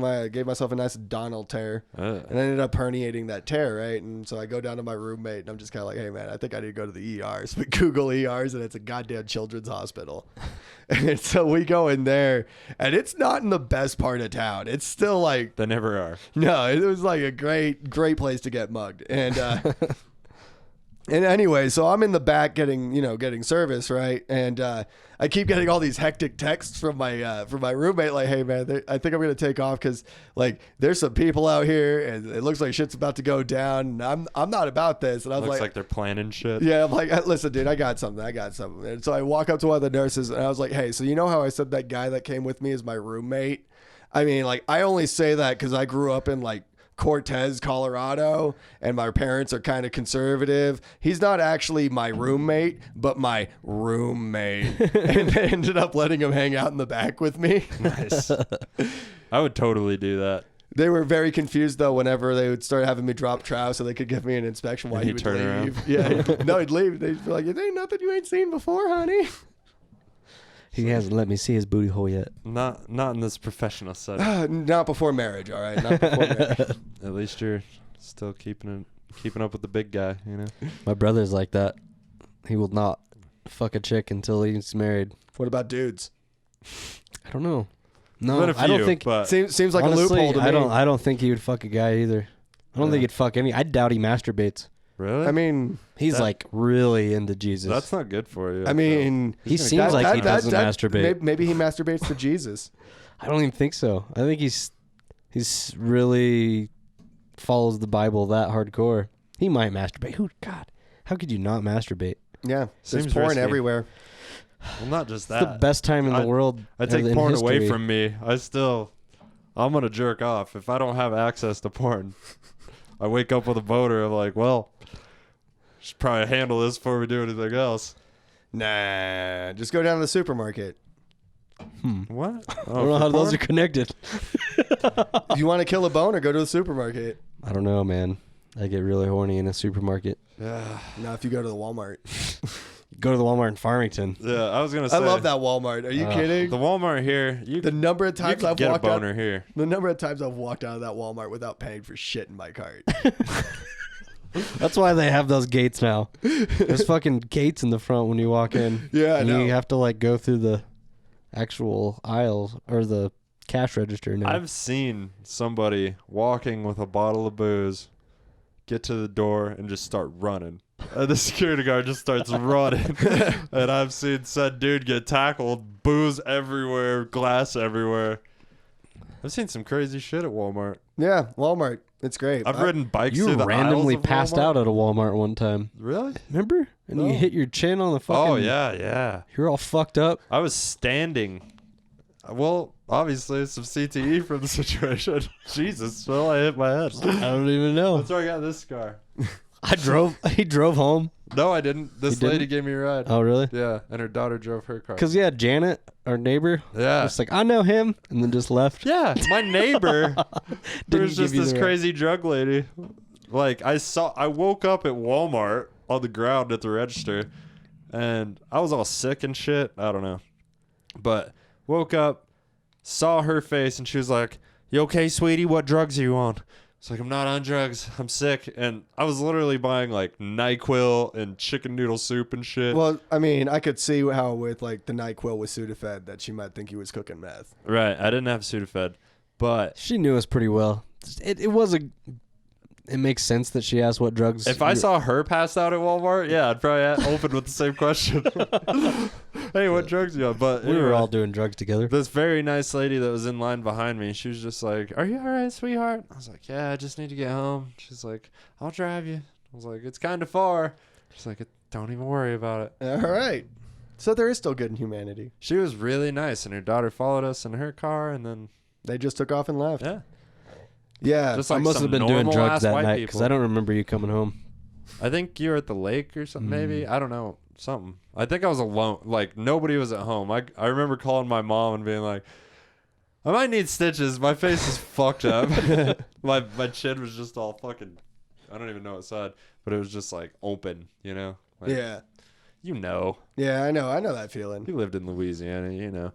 I gave myself a nice Donald tear, and I ended up herniating that tear, right? And so I go down to my roommate, and I'm just kind of like, hey, man, I think I need to go to the ER. So we Google ERs, and it's a goddamn children's hospital. And so we go in there, and it's not in the best part of town. It's still like... They never are. No, it was like a great place to get mugged. And and anyway, so I'm in the back getting service, right? And I keep getting all these hectic texts from my roommate, like, "Hey man, I think I'm gonna take off because like there's some people out here, and it looks like shit's about to go down. And I'm not about this." And I was Looks like they're planning shit. yeah, I'm like, listen, dude, I got something. And so I walk up to one of the nurses, and I was like, hey, so you know how I said that guy that came with me is my roommate? I mean, like, I only say that because I grew up in like Cortez, Colorado, and my parents are kind of conservative. He's not actually my roommate, but my roommate. And they ended up letting him hang out in the back with me. Nice. I would totally do that. They were very confused though whenever they would start having me drop trow so they could give me an inspection while Did he he would turn leave. around? Yeah, no, he'd leave. They'd be like, "It ain't nothing you ain't seen before, honey." He hasn't let me see his booty hole yet. Not in this professional setting. Not before marriage, all right. Not before marriage. At least you're still keeping up with the big guy, you know. My brother's like that. He will not fuck a chick until he's married. What about dudes? I don't know. No, Been a few, I don't think. but Seems like honestly, a loophole to me. I don't think he would fuck a guy either. I don't think he'd fuck any. I doubt he masturbates. really? I mean, He's like really into Jesus. that's not good for you. I mean, he seems like he doesn't masturbate. Maybe he masturbates to Jesus. I don't even think so. I think he's really follows the Bible that hardcore. He might masturbate. God, how could you not masturbate? Yeah, there's Seems porn risky. everywhere. Well, not just It's that. the best time in the world. I take in porn away history. from me. I'm gonna jerk off if I don't have access to porn. I wake up with a boner. I'm like, well, should probably handle this before we do anything else. Nah, just go down to the supermarket. What? I don't know how those are connected. If you want to kill a boner, go to the supermarket. I don't know, man. I get really horny in a supermarket. Yeah. Now, if you go to the Walmart. Go to the Walmart in Farmington. Yeah, I was gonna say. I love that Walmart. Are you kidding? The Walmart here. The number of you times can I've get a walked out. boner here. The number of times I've walked out of that Walmart without paying for shit in my cart. That's why they have those gates now. There's fucking gates in the front when you walk in. Yeah, I and know. you have to like go through the actual aisles or the cash register now. I've seen somebody walking with a bottle of booze, get to the door and just start running. And the security guard just starts running. And I've seen said dude get tackled, booze everywhere, glass everywhere. I've seen some crazy shit at Walmart. Yeah, Walmart. It's great. I've ridden bikes You through the randomly aisles of passed Walmart. out at a Walmart one time. Really? Remember? And No. you hit your chin on the fucking... Oh, yeah. You're all fucked up. I was standing. Well, obviously, some CTE from the situation. Jesus, Phil, I hit my head. I don't even know. That's where I got this scar. He drove home. No, I didn't. This You lady didn't? gave me a ride. Oh, really? Yeah, and her daughter drove her car. Because, yeah, Janet, our neighbor, Yeah. was like, I know him, and then just left. Yeah, my neighbor. There was Didn't just give you this the crazy drug lady. Like I woke up at Walmart on the ground at the register, and I was all sick and shit. I don't know, but woke up, saw her face, and she was like, "You okay, sweetie? What drugs are you on?" It's like, I'm not on drugs. I'm sick. And I was literally buying like NyQuil and chicken noodle soup and shit. Well, I mean, I could see how with like the NyQuil with Sudafed that she might think he was cooking meth. Right. I didn't have Sudafed, but She knew us pretty well. It makes sense that she asked what drugs. if I saw her passed out at Walmart, yeah, I'd probably open with the same question. Hey, what drugs you on? But we were anyway, all doing drugs together. this very nice lady that was in line behind me, she was just like, "Are you all right, sweetheart?" I was like, "Yeah, I just need to get home." She's like, "I'll drive you." I was like, "It's kind of far." She's like, "Don't even worry about it." All right. So there is still good in humanity. She was really nice, and her daughter followed us in her car, and then They just took off and left. yeah, Yeah. just I like must some have been doing normal-ass drugs that white night because people. I don't remember you coming home. I think you were at the lake or something, maybe. I don't know. Something. I think I was alone. Like, nobody was at home. I remember calling my mom and being like, I might need stitches. My face is fucked up. my chin was just all fucking, I don't even know what side, but it was just like open, you know? Like, Yeah. You know. Yeah, I know that feeling. You lived in Louisiana, you know.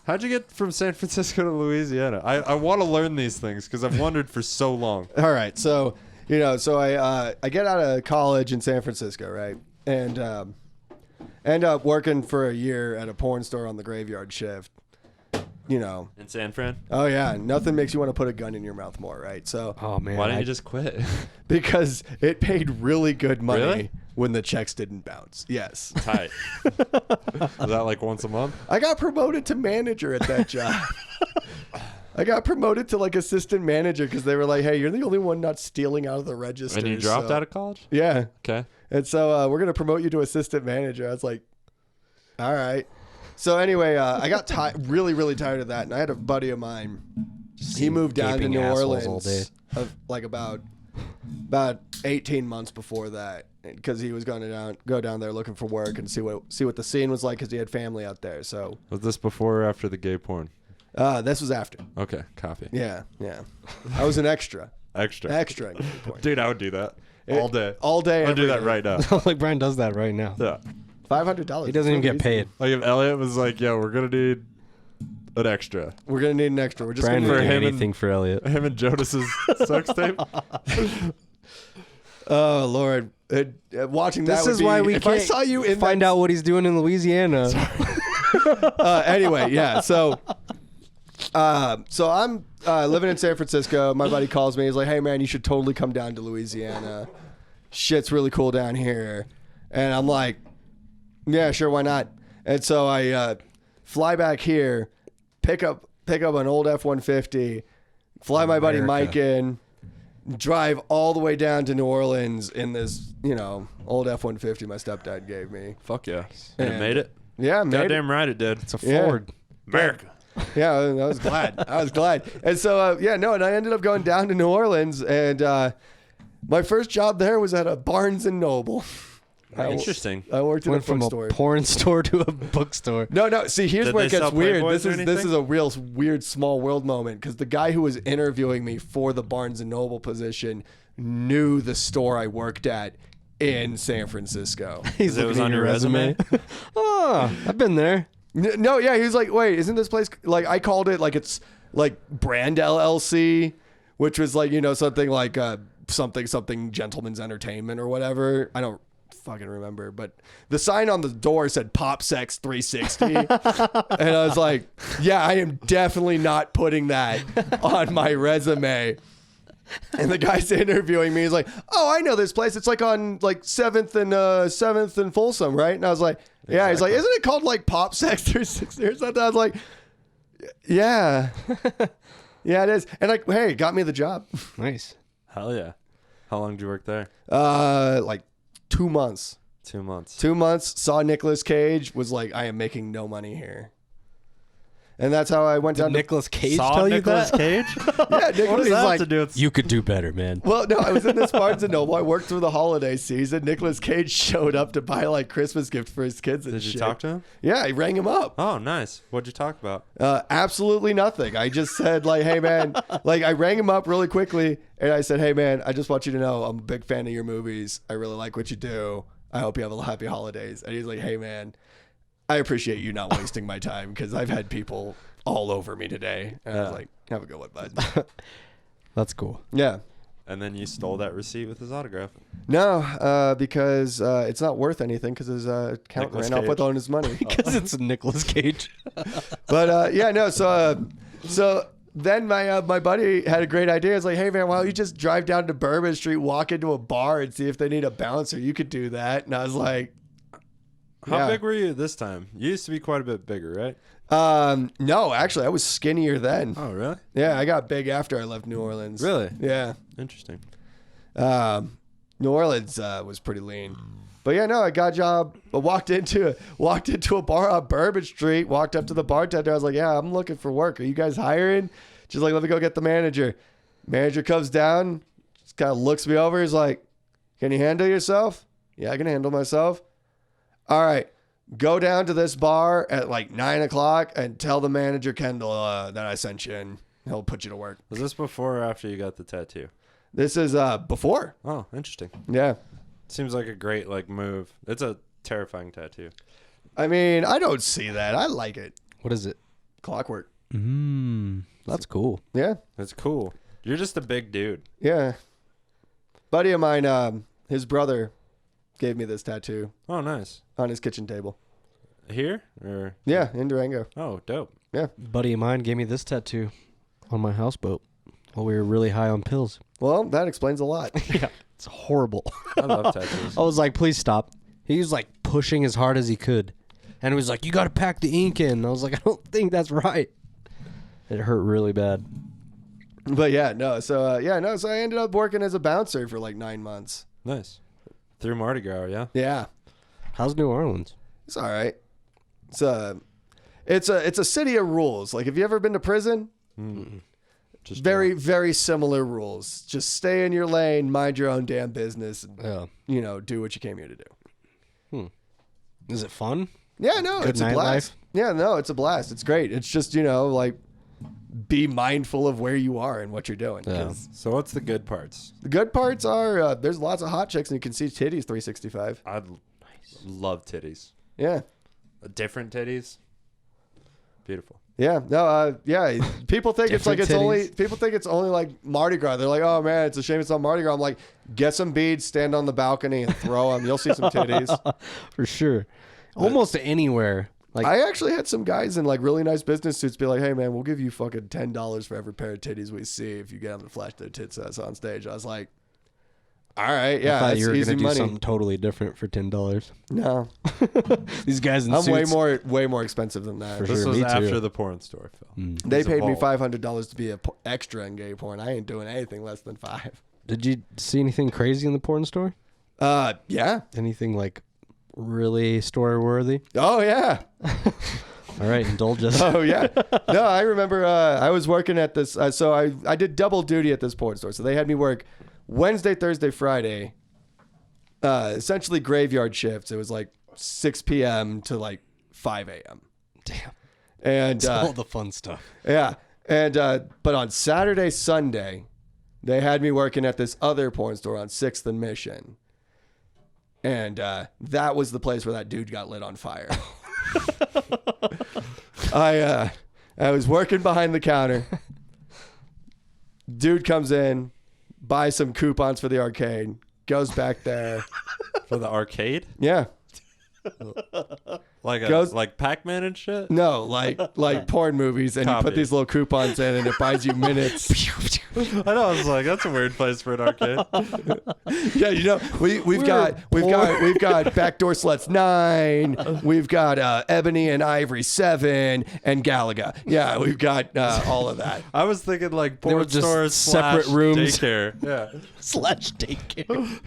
How'd you get from San Francisco to Louisiana? I want to learn these things because I've wondered for so long. All right. So, I get out of college in San Francisco, right? And end up working for a year at a porn store on the graveyard shift. You know. In San Fran? Oh yeah, nothing makes you want to put a gun in your mouth more, right? So Oh man, Why didn't you just quit? because it paid really good money Really? when the checks didn't bounce. Yes. Tight. Is that like once a month? I got promoted to manager at that job. I got promoted to like assistant manager because they were like, "Hey, you're the only one not stealing out of the register." And you dropped out of college? Yeah. Okay. And so we're gonna promote you to assistant manager. I was like, all right. So anyway, I got really tired of that, and I had a buddy of mine. He moved down to gaping New assholes all day. Orleans like about 18 months before that, because he was going to go down there looking for work and see what the scene was like, because he had family out there. So Was this before or after the gay porn? this was after. Okay, copy. Yeah. I was an extra. Extra. Extra. in the point. Dude, I would do that all day. All day. I'll do every that day. right now. like Brian does that right now. Yeah. $500. He doesn't even get paid. Like if Elliot was like, "Yo, we're gonna need an extra." We're gonna need an extra. We're just Brian gonna would need do him and- anything for Elliot. Him and Jonas's sex tape. Oh Lord! Watching that This would is be, why we if can't I saw you in find that, out what he's doing in Louisiana. Anyway, yeah. So I'm living in San Francisco. My buddy calls me. He's like, "Hey man, you should totally come down to Louisiana. Shit's really cool down here." And I'm like, "Yeah, sure, why not?" And so I fly back here, pick up an old F-150, fly my buddy America. Mike in, drive all the way down to New Orleans in this, old F-150 my stepdad gave me. Fuck yeah. And it And- made it. Yeah, made it. Goddamn right it did. It's a Yeah. Ford. America. Yeah, I was glad. I was glad. And so, and I ended up going down to New Orleans, and my first job there was at a Barnes & Noble. Interesting. I worked in a Went from a bookstore. porn store to a bookstore. No. See, here's Did where they it gets sell weird. Playboys This or is anything? a real weird small world moment, because the guy who was interviewing me for the Barnes & Noble position knew the store I worked at in San Francisco. He's It was looking at on your your resume? Oh, I've been there. No, yeah, he was like, wait, isn't this place, like, I called it like it's like Brand LLC, which was like, something like something Gentleman's Entertainment or whatever. I don't fucking remember, but the sign on the door said Pop Sex 360. And I was like, yeah, I am definitely not putting that on my resume. And the guy's interviewing me. He's like, "Oh, I know this place. It's like on like 7th and Folsom, right?" And I was like, "Yeah." He's like, "Isn't it called like Pop Sex or something?" I was like, "Yeah, yeah, it is." And like, hey, got me the job. Nice. Hell yeah. How long did you work there? Like 2 months. 2 months. 2 months. Saw Nicolas Cage. Was like, I am making no money here. And that's how I went down to Nicolas Cage Saw tell Nicolas you that? Cage? Yeah, Nicolas What does is that like, have to do with... You could do better, man. well, no, I was in this Barnes & Noble. I worked through the holiday season. Nicolas Cage showed up to buy like Christmas gifts for his kids and Did shit. you talk to him? Yeah, I rang him up. Oh, nice. What'd you talk about? Absolutely nothing. I just said like, "Hey man," like I rang him up really quickly and I said, "Hey man, I just want you to know I'm a big fan of your movies. I really like what you do. I hope you have a happy holidays." And he's like, "Hey man, I appreciate you not wasting my time because I've had people all over me today." And I was like, "Have a good one, bud." That's cool. Yeah. And then you stole that receipt with his autograph. No, because it's not worth anything because his account Nicolas ran off with Cage. all his money. Because it's Nicolas Cage. But yeah, no. So then my buddy had a great idea. He's like, "Hey man, why don't you just drive down to Bourbon Street, walk into a bar, and see if they need a bouncer? You could do that." And I was like, How yeah. big were you this time? You used to be quite a bit bigger, right? No, actually, I was skinnier then. Oh, really? Yeah, I got big after I left New Orleans. Really? Yeah. Interesting. New Orleans was pretty lean. But yeah, no, I got a job. I walked into a bar on Bourbon Street, walked up to the bartender. I was like, "Yeah, I'm looking for work. Are you guys hiring?" She's like, "Let me go get the manager." Manager comes down, just kind of looks me over. He's like, "Can you handle yourself?" "Yeah, I can handle myself." "All right, go down to this bar at like 9:00 and tell the manager, Kendall, that I sent you and he'll put you to work." Was this before or after you got the tattoo? This is before. Oh, interesting. Yeah. Seems like a great move. It's a terrifying tattoo. I mean, I don't see that. I like it. What is it? Clockwork. That's cool. Yeah. It's cool. You're just a big dude. Yeah. Buddy of mine, his brother gave me this tattoo Oh, nice. on his kitchen table. Here or Yeah, in Durango. oh, dope. Yeah. Buddy of mine gave me this tattoo on my houseboat while we were really high on pills. Well, that explains a lot. Yeah. It's horrible. I love tattoos. I was like, please stop. He was like pushing as hard as he could. And he was like, "You got to pack the ink in." And I was like, "I don't think that's right." It hurt really bad. But yeah, no. So so I ended up working as a bouncer for like 9 months. Nice. Through Mardi Gras, yeah. Yeah. How's New Orleans? It's all right. It's a city of rules. Like, have you ever been to prison? Just Very, very similar rules. Just stay in your lane, mind your own damn business, and, Yeah. do what you came here to do. Is it fun? Yeah, no, Good it's a blast. nightlife? Yeah, no, it's a blast. It's great. It's just, like, be mindful of where you are and what you're doing. Yeah. 'Cause So what's the good parts? the good parts are there's lots of hot chicks and you can see titties 365. I love titties. Yeah. Different titties. Beautiful. Yeah, no, yeah. People think it's like Different people think it's only like Mardi Gras. They're like, "Oh man, it's a shame it's on Mardi Gras." I'm like, get some beads, stand on the balcony, and throw them. You'll see some titties. For sure. Almost anywhere. Like I actually had some guys in like really nice business suits be like, "Hey man, we'll give you fucking $10 for every pair of titties we see if you get them to flash their tits at us on stage." I was like, "All right, yeah, I thought it's you were easy gonna do money." something totally different for $10. No, These guys in I'm suits. way more expensive than that. For This sure, was me too. after the porn store film. They It's paid me evolved. $500 to be a extra in gay porn. I ain't doing anything less than $5. Did you see anything crazy in the porn store? Yeah. Anything like really story worthy? Oh yeah. All right, indulge us. Oh yeah. No, I remember I was working at this. So I did double duty at this porn store. So they had me work Wednesday, Thursday, Friday. Essentially graveyard shifts. It was like 6 p.m. to like 5 a.m. Damn. And It's all the fun stuff. yeah. And but on Saturday, Sunday, they had me working at this other porn store on 6th and Mission. And that was the place where that dude got lit on fire. I was working behind the counter. Dude comes in, buys some coupons for the arcade, goes back there. For the arcade? Yeah. Like Pac-Man and shit? No, like porn movies, and you Copy. put these little coupons in, and it buys you minutes. I know. I was like, that's a weird place for an arcade. Yeah, you know, we've got Backdoor Sluts 9, we've got Ebony and Ivory 7, and Galaga. Yeah, we've got all of that. I was thinking like They were porn just stores separate slash rooms. daycare. Yeah. Slash daycare.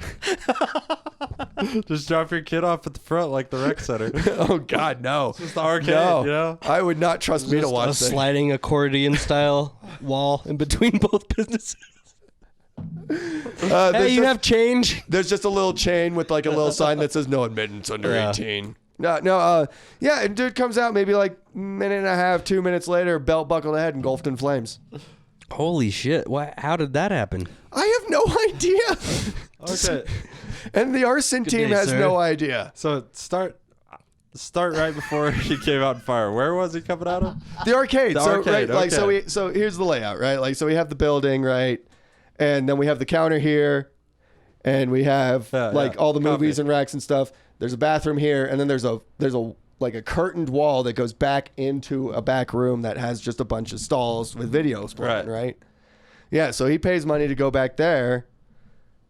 Just drop your kid off at the front like the rec center. Oh God, no! Just the arcade, No, you know? I would not trust me to Just watch a this. sliding accordion style wall in between both businesses. Hey, you have change? There's just a little chain with like a little sign that says no admittance under Yeah. 18. Yeah, and dude comes out maybe like minute and a half, 2 minutes later, belt buckled ahead, engulfed in flames. Holy shit! How did that happen? I have no idea. Okay. And the arson team day, has sir. no idea. So start right before he came out on fire. Where was he coming out of? The arcade. The so arcade, right, like okay. so here's the layout, right? Like so we have the building, right? And then we have the counter here, and we have all the movies Copy. and racks and stuff. There's a bathroom here, and then there's a like a curtained wall that goes back into a back room that has just a bunch of stalls with videos playing, right? Yeah, so he pays money to go back there,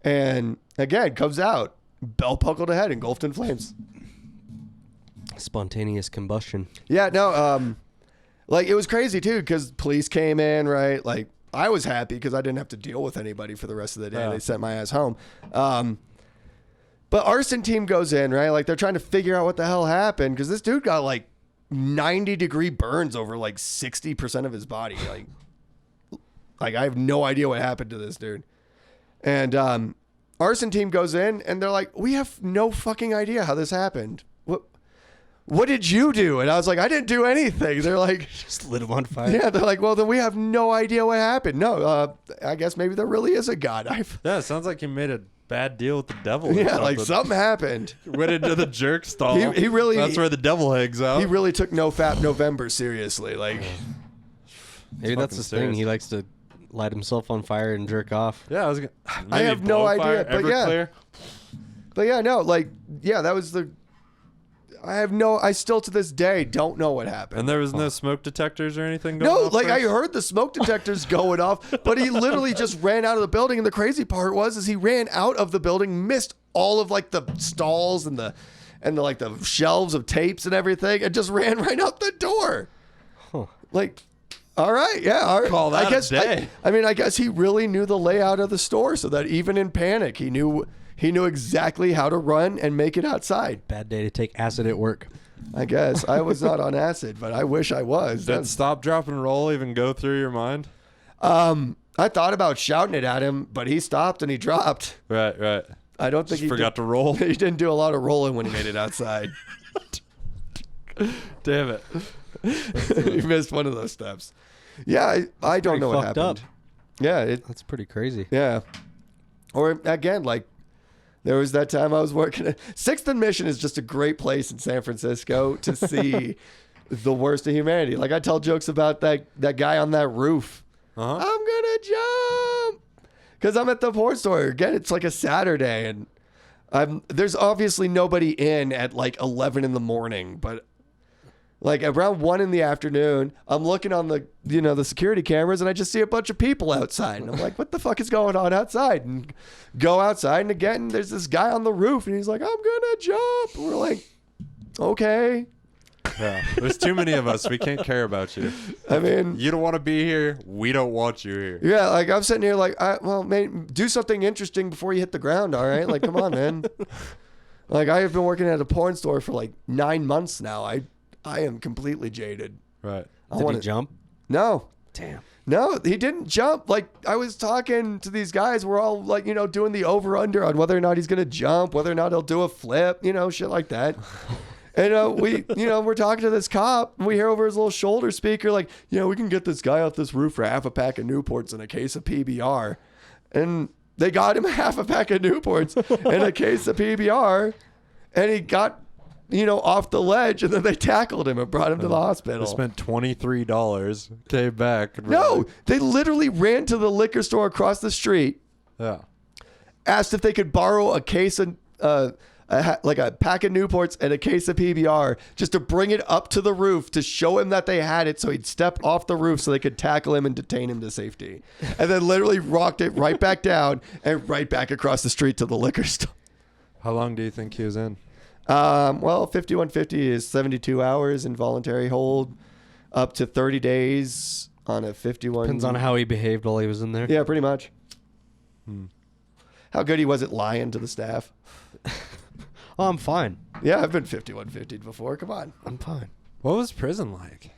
and again comes out belt buckled ahead, engulfed in flames. Spontaneous combustion. Yeah, no, like it was crazy too because police came in, right? Like I was happy because I didn't have to deal with anybody for the rest of the day. Yeah. They sent my ass home. But arson team goes in, right? Like they're trying to figure out what the hell happened because this dude got like 90-degree burns over like 60% of his body. Like I have no idea what happened to this dude. And arson team goes in and they're like, we have no fucking idea how this happened. What did you do? And I was like, I didn't do anything. They're like, Just lit him on fire. yeah, they're like, well, then we have no idea what happened. No, I guess maybe there really is a God. Yeah, it sounds like he made a bad deal with the devil. Or Yeah, something. like something happened. Went into the jerk stall. He really- That's where the devil hangs out. He really took No Fap November seriously. Like, Maybe that's fucking his thing. serious. He likes to light himself on fire and jerk off. Yeah, I was gonna. I have no idea, but yeah. Everclear? but yeah, no, like, yeah, that was the. I still to this day don't know what happened. And there was no smoke detectors or anything going No, off like I first? heard the smoke detectors going off, but he literally just ran out of the building. And the crazy part is he ran out of the building, missed all of like the stalls and the like the shelves of tapes and everything, and just ran right out the door. Huh. Like, all right, yeah, all right. Call that I guess a day. I guess he really knew the layout of the store, so that even in panic, he knew exactly how to run and make it outside. Bad day to take acid at work. I guess I was not on acid, but I wish I was. Did stop, drop, and roll even go through your mind? I thought about shouting it at him, but he stopped and he dropped. Right. I don't think Just forgot to roll. He didn't do a lot of rolling when he made it outside. Damn it. He missed one of those steps. Yeah, I don't pretty know what fucked happened. up. Yeah, That's pretty crazy. yeah. Or again, like there was that time I was working at 6th and Mission is just a great place in San Francisco to see the worst of humanity. Like I tell jokes about that guy on that roof. Uh-huh. I'm gonna jump because I'm at the porn store again. It's like a Saturday, and there's obviously nobody in at like 11 in the morning, but like around 1 in the afternoon, I'm looking on the security cameras, and I just see a bunch of people outside, and I'm like, what the fuck is going on outside? And go outside, and again, there's this guy on the roof, and he's like, I'm gonna jump. And we're like, okay. Yeah. There's too many of us. We can't care about you. I mean, You don't want to be here. We don't want you here. yeah, like I'm sitting here like, well, man, do something interesting before you hit the ground, all right? Like, come on, man. Like, I have been working at a porn store for like 9 months now. I am completely jaded. Right. Did he jump? No. Damn. No, he didn't jump. Like, I was talking to these guys. We're all like, doing the over-under on whether or not he's going to jump, whether or not he'll do a flip, shit like that. And we're talking to this cop, and we hear over his little shoulder speaker, like, we can get this guy off this roof for half a pack of Newports and a case of PBR. And they got him half a pack of Newports and a case of PBR, and he got, off the ledge, and then they tackled him and brought him to the hospital. They spent $23, came back. And No, they literally ran to the liquor store across the street, Yeah. asked if they could borrow a case of like a pack of Newports and a case of PBR just to bring it up to the roof to show him that they had it so he'd step off the roof so they could tackle him and detain him to safety. And then literally rocked it right back down and right back across the street to the liquor store. How long do you think he was in? Well, 5150 is 72 hours involuntary hold, up to 30 days on a 51. Depends on how he behaved while he was in there. Yeah, pretty much. How good he was at lying to the staff. Oh, I'm fine. Yeah, I've been 5150 before. Come on. I'm fine. What was prison like?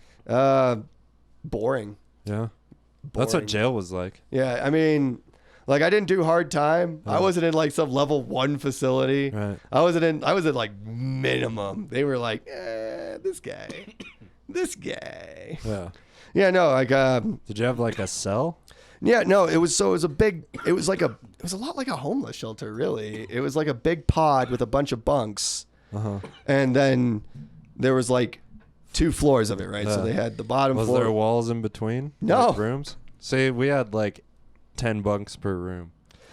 Boring. Yeah. That's Boring. what jail was like. Yeah, I mean, like I didn't do hard time. I wasn't in like some level 1 facility. Right. I was in like minimum. They were like, this guy. This guy. Yeah. Yeah, no, like Did you have like a cell? yeah, no, it was a lot like a homeless shelter, really. It was like a big pod with a bunch of bunks. Uh-huh. And then there was like 2 floors of it, right? So they had the bottom Was floor. there walls in between? No. Like rooms? See, we had like 10 bunks per room.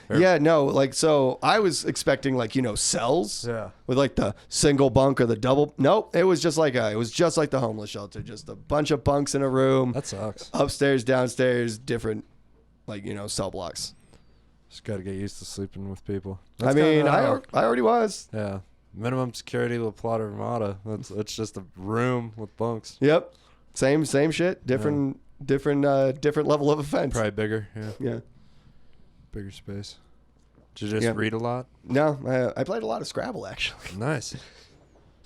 Yeah, no, like so I was expecting like, cells. Yeah. With like the single bunk or the double. Nope, it was just like the homeless shelter, just a bunch of bunks in a room. That sucks. Upstairs, downstairs, different like, cell blocks. Just got to get used to sleeping with people. I mean, I already was. Yeah. Minimum security La Plata Armada. It's just a room with bunks. Yep. Same shit. Different level of offense. Probably bigger. Yeah. Yeah. Bigger space. Did you just read a lot? No, I played a lot of Scrabble actually. Nice.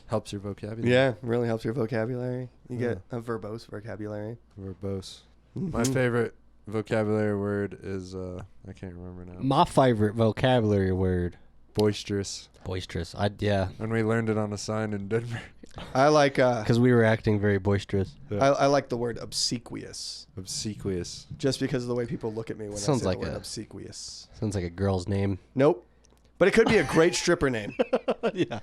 Helps your vocabulary. Yeah, really helps your vocabulary. You get a verbose vocabulary. Verbose. Mm-hmm. My favorite vocabulary word is I can't remember now. My favorite vocabulary word. Boisterous. Boisterous. Yeah. And we learned it on a sign in Denver. I like Because we were acting very boisterous. I like the word obsequious Obsequious. just because of the way people look at me when Sounds I say like the word a- obsequious. Sounds like a girl's name. Nope. But it could be a great stripper name. Yeah.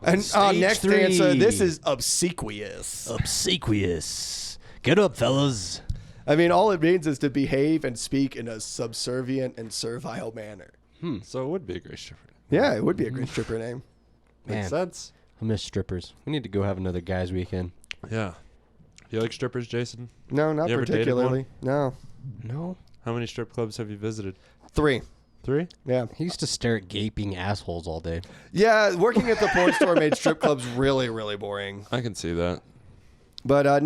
And Stage next 3. answer, this is obsequious. Obsequious. Get up, fellas. I mean, all it means is to behave and speak in a subservient and servile manner. So it would be a great stripper. Yeah, it would be a great stripper name. Man, Makes sense. I miss strippers. We need to go have another guys' weekend. Yeah. You like strippers, Jason? No, not You ever dated particularly. No. No. How many strip clubs have you visited? 3. 3? Yeah. He used to stare at gaping assholes all day. Yeah, working at the porn store made strip clubs really, really boring. I can see that. But I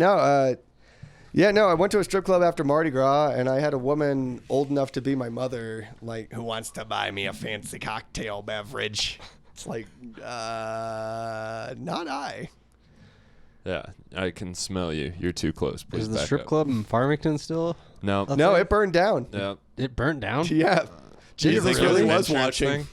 went to a strip club after Mardi Gras, and I had a woman old enough to be my mother, like, who wants to buy me a fancy cocktail beverage. It's like, not I. Yeah, I can smell you. You're too close. Please Is the back strip up. club in Farmington still? No. No, it burned down. Yeah. It burnt down? Yeah. Do you Jesus think it really an was insurance watching. thing?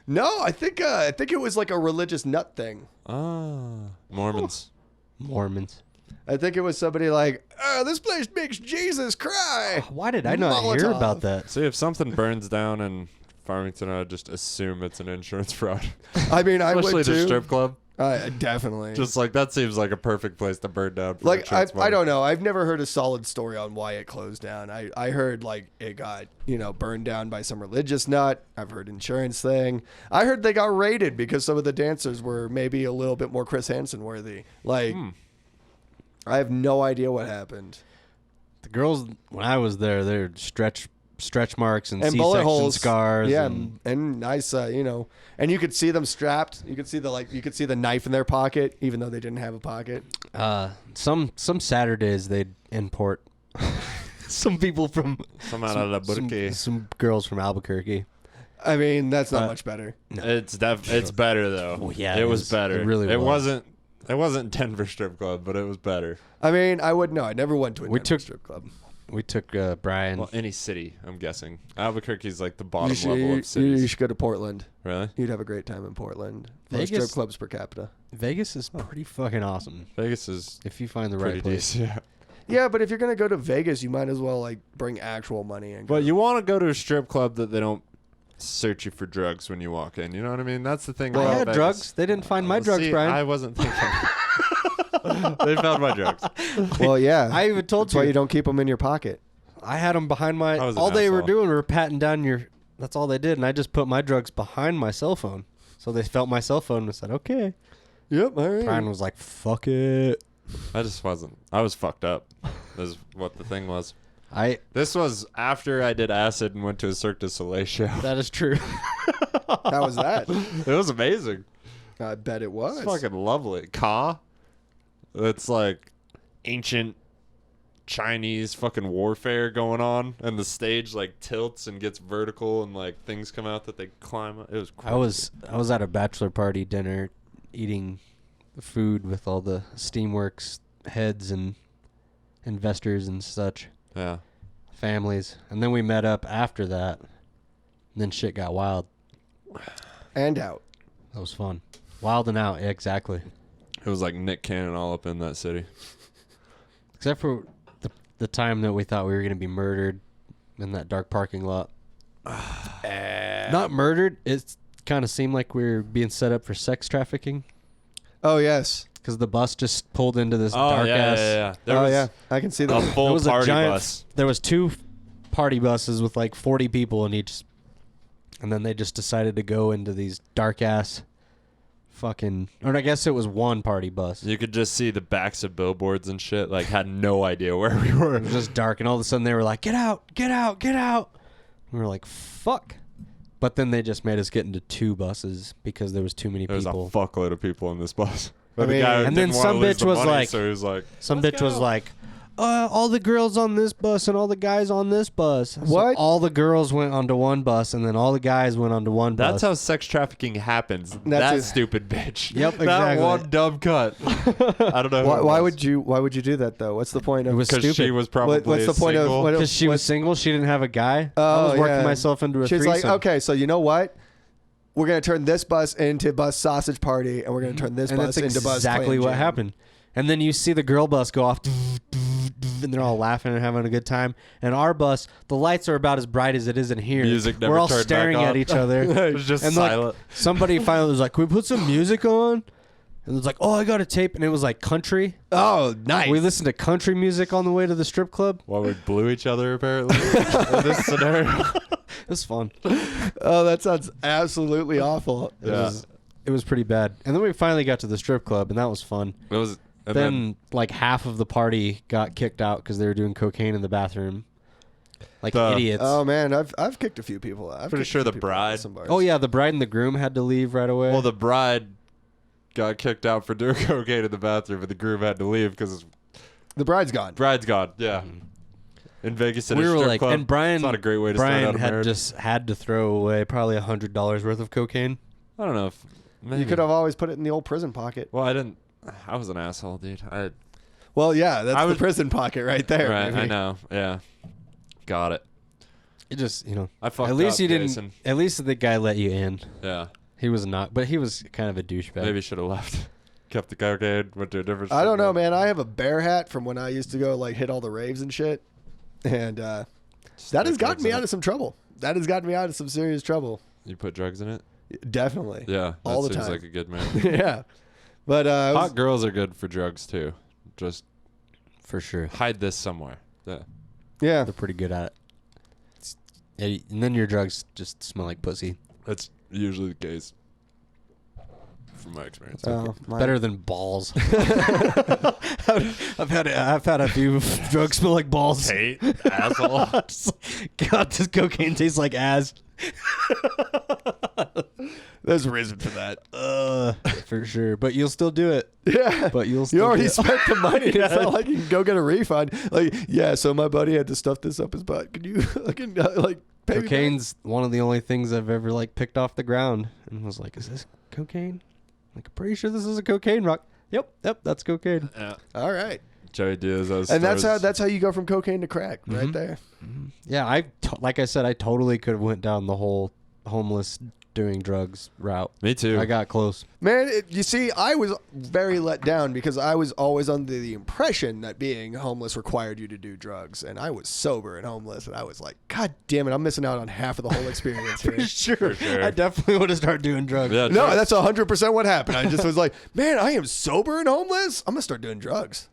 No, I think it was like a religious nut thing. Ah. Mormons. Mormons. I think it was somebody like, this place makes Jesus cry. Why did I not hear Molotov. about that? See, if something burns down in Farmington, I would just assume it's an insurance fraud. I mean, I Especially would the too. strip club. Definitely. Just like that seems like a perfect place to burn down. For like insurance I money. don't know. I've never heard a solid story on why it closed down. I heard like it got burned down by some religious nut. I've heard insurance thing. I heard they got raided because some of the dancers were maybe a little bit more Chris Hansen worthy. Like I have no idea what happened. The girls, when I was there, they're stretch marks and And bullet C-section holes, scars. yeah, and and nice, and you could see them strapped. You could see the knife in their pocket, even though they didn't have a pocket. some Saturdays they'd import some people from Some out of Albuquerque. some girls from Albuquerque. I mean, that's not much better. It's better though. Well, yeah, it it was was- better. it really was. It wasn't Denver strip club, but it was better. I mean, I would know. I never went to a Denver strip club. We took Brian. Well, any city, I'm guessing. Albuquerque's like the bottom You level of you cities. should go to Portland. Really? You'd have a great time in Portland. Vegas- Most strip clubs per capita. Vegas is pretty fucking awesome Vegas is if you find the pretty right place. decent. Yeah. Yeah, but if you're gonna go to Vegas, you might as well like bring actual money and. But you want to go to a strip club that they don't search you for drugs when you walk in. You know what I mean? That's the thing. I about had Vegas. drugs. They didn't find my Well, drugs, see, Brian. I wasn't thinking. They found my drugs. Well, yeah. I even told That's why you. you don't keep them in your pocket. I had them behind my. I was an All they were asshole. doing were patting down your. That's all they did, and I just put my drugs behind my cell phone. So they felt my cell phone and said, okay. Yep. All right. Brian was like, fuck it. I just wasn't. I was fucked up. Is what the thing was. That This was after I did acid and went to a Cirque du Soleil show. is true. How was that? It was amazing. I bet it was. It's fucking lovely. Ka. It's like ancient Chinese fucking warfare going on, and the stage like tilts and gets vertical, and like things come out that they climb up. It was crazy. I was at a bachelor party dinner eating food with all the Steamworks heads and investors and such, Yeah. families. And then we met up after that. And then shit got wild. And out. That was fun. Wild and out, exactly. It was like Nick Cannon all up in that city. Except for the time that we thought we were going to be murdered in that dark parking lot. Not murdered. It kind of seemed like we were being set up for sex trafficking. Oh yes. Because the bus just pulled into this Oh, dark ass. yeah. There Oh was yeah. I can see a that. There full was a party giant, bus. There was 2 party buses with like 40 people in each. And then they just decided to go into these dark ass fucking, or I guess it was one party bus. You could just see the backs of billboards and shit. Like, had no idea where we were. It was just dark, and all of a sudden they were like, "Get out, get out, get out!" And we were like, "Fuck!" But then they just made us get into 2 buses because there was too many There was a people. fuckload of people in this bus. But I the mean- guy And then didn't wanna some lose bitch the was money, like- so he was like, Some "Let's bitch was go." like, all the girls on this bus and all the guys on this bus. So What? all the girls went onto one bus, and then all the guys went onto one bus. That's how sex trafficking happens. That's That it. stupid bitch. Yep, That exactly. one dumb cut. I don't know. Why would you do that though? What's the point of? It was Because stupid. she was probably what's the point single. of? What, Because she was single, she didn't have a guy. I was working myself into a She's threesome. like, okay, so you know what? We're gonna turn this bus into bus sausage party, and we're gonna turn this and bus that's into bus. exactly clam what jam. happened. And then you see the girl bus go off, and they're all laughing and having a good time. And our bus, the lights are about as bright as it is in here. Music never We're all turned staring back at on. each other. It was just and silent. like somebody finally was like, "Can we put some music on?" And it was like, "Oh, I got a tape," and it was like country. Oh, nice. We listened to country music on the way to the strip club. While we blew each other, apparently, in this scenario. It was fun. Oh, that sounds absolutely awful. Yeah. It was pretty bad. And then we finally got to the strip club, and that was fun. It was. And Then like half of the party got kicked out because they were doing cocaine in the bathroom, like The- idiots. Oh man, I've kicked a few people out. I've Pretty kicked a sure few the people out of bride- some bars. Oh yeah, the bride and the groom had to leave right away. well, the bride got kicked out for doing cocaine in the bathroom, but the groom had to leave because his the bride's gone. bride's gone. Yeah. In Vegas, at we a were strip like, club. and Brian, It's not a great way to start Brian out a had marriage. just had to throw away probably $100 worth of cocaine. I don't know if maybe. You could have always put it in the old prison pocket. Well, I didn't. I was an asshole, dude. Well, yeah, that's I the was- prison pocket right there. Right, baby. I know. Yeah, got it. It just, I fucked at least up, you didn't. Jason. At least the guy let you in. Yeah, He was not, but he was kind of a douchebag. maybe should have left. Kept the cocaine. Went to a different. I strip don't know, club. man. I have a bear hat from when I used to go like hit all the raves and shit, and that has put gotten drugs me in out it. of some trouble. That has gotten me out of some serious trouble. You put drugs in it. Definitely. Yeah, All that the seems time. like a good man. Yeah. But it was- Hot girls are good for drugs too. Just for sure. hide this somewhere. Yeah. yeah. They're pretty good at it. And then your drugs just smell like pussy. That's usually the case. From my experience. Oh, my- Better than balls. I've had a few drugs smell like balls. Hate asshole. God, this cocaine tastes like ass. There's a reason for that. For sure. But you'll still do it. Yeah. But you'll You still already do it. spent the money. It's Yeah. not like you can go get a refund. Like, yeah, so my buddy had to stuff this up his butt. Could you fucking like pay me back? Cocaine's one of the only things I've ever like picked off the ground and was like, is this cocaine? Like, I'm pretty sure this is a cocaine rock. Yep, that's cocaine. Yeah. All right. Joey Diaz. And that's how you go from cocaine to crack, right there. Yeah, like I said, I totally could have went down the whole homeless doing drugs route. Me too. I got close. Man, you see, I was very let down because I was always under the impression that being homeless required you to do drugs. And I was sober and homeless. And I was like, God damn it, I'm missing out on half of the whole experience here. Sure. sure. I definitely would have started doing drugs. Yeah, No, drugs. that's 100% what happened. I just was like, man, I am sober and homeless. I'm going to start doing drugs.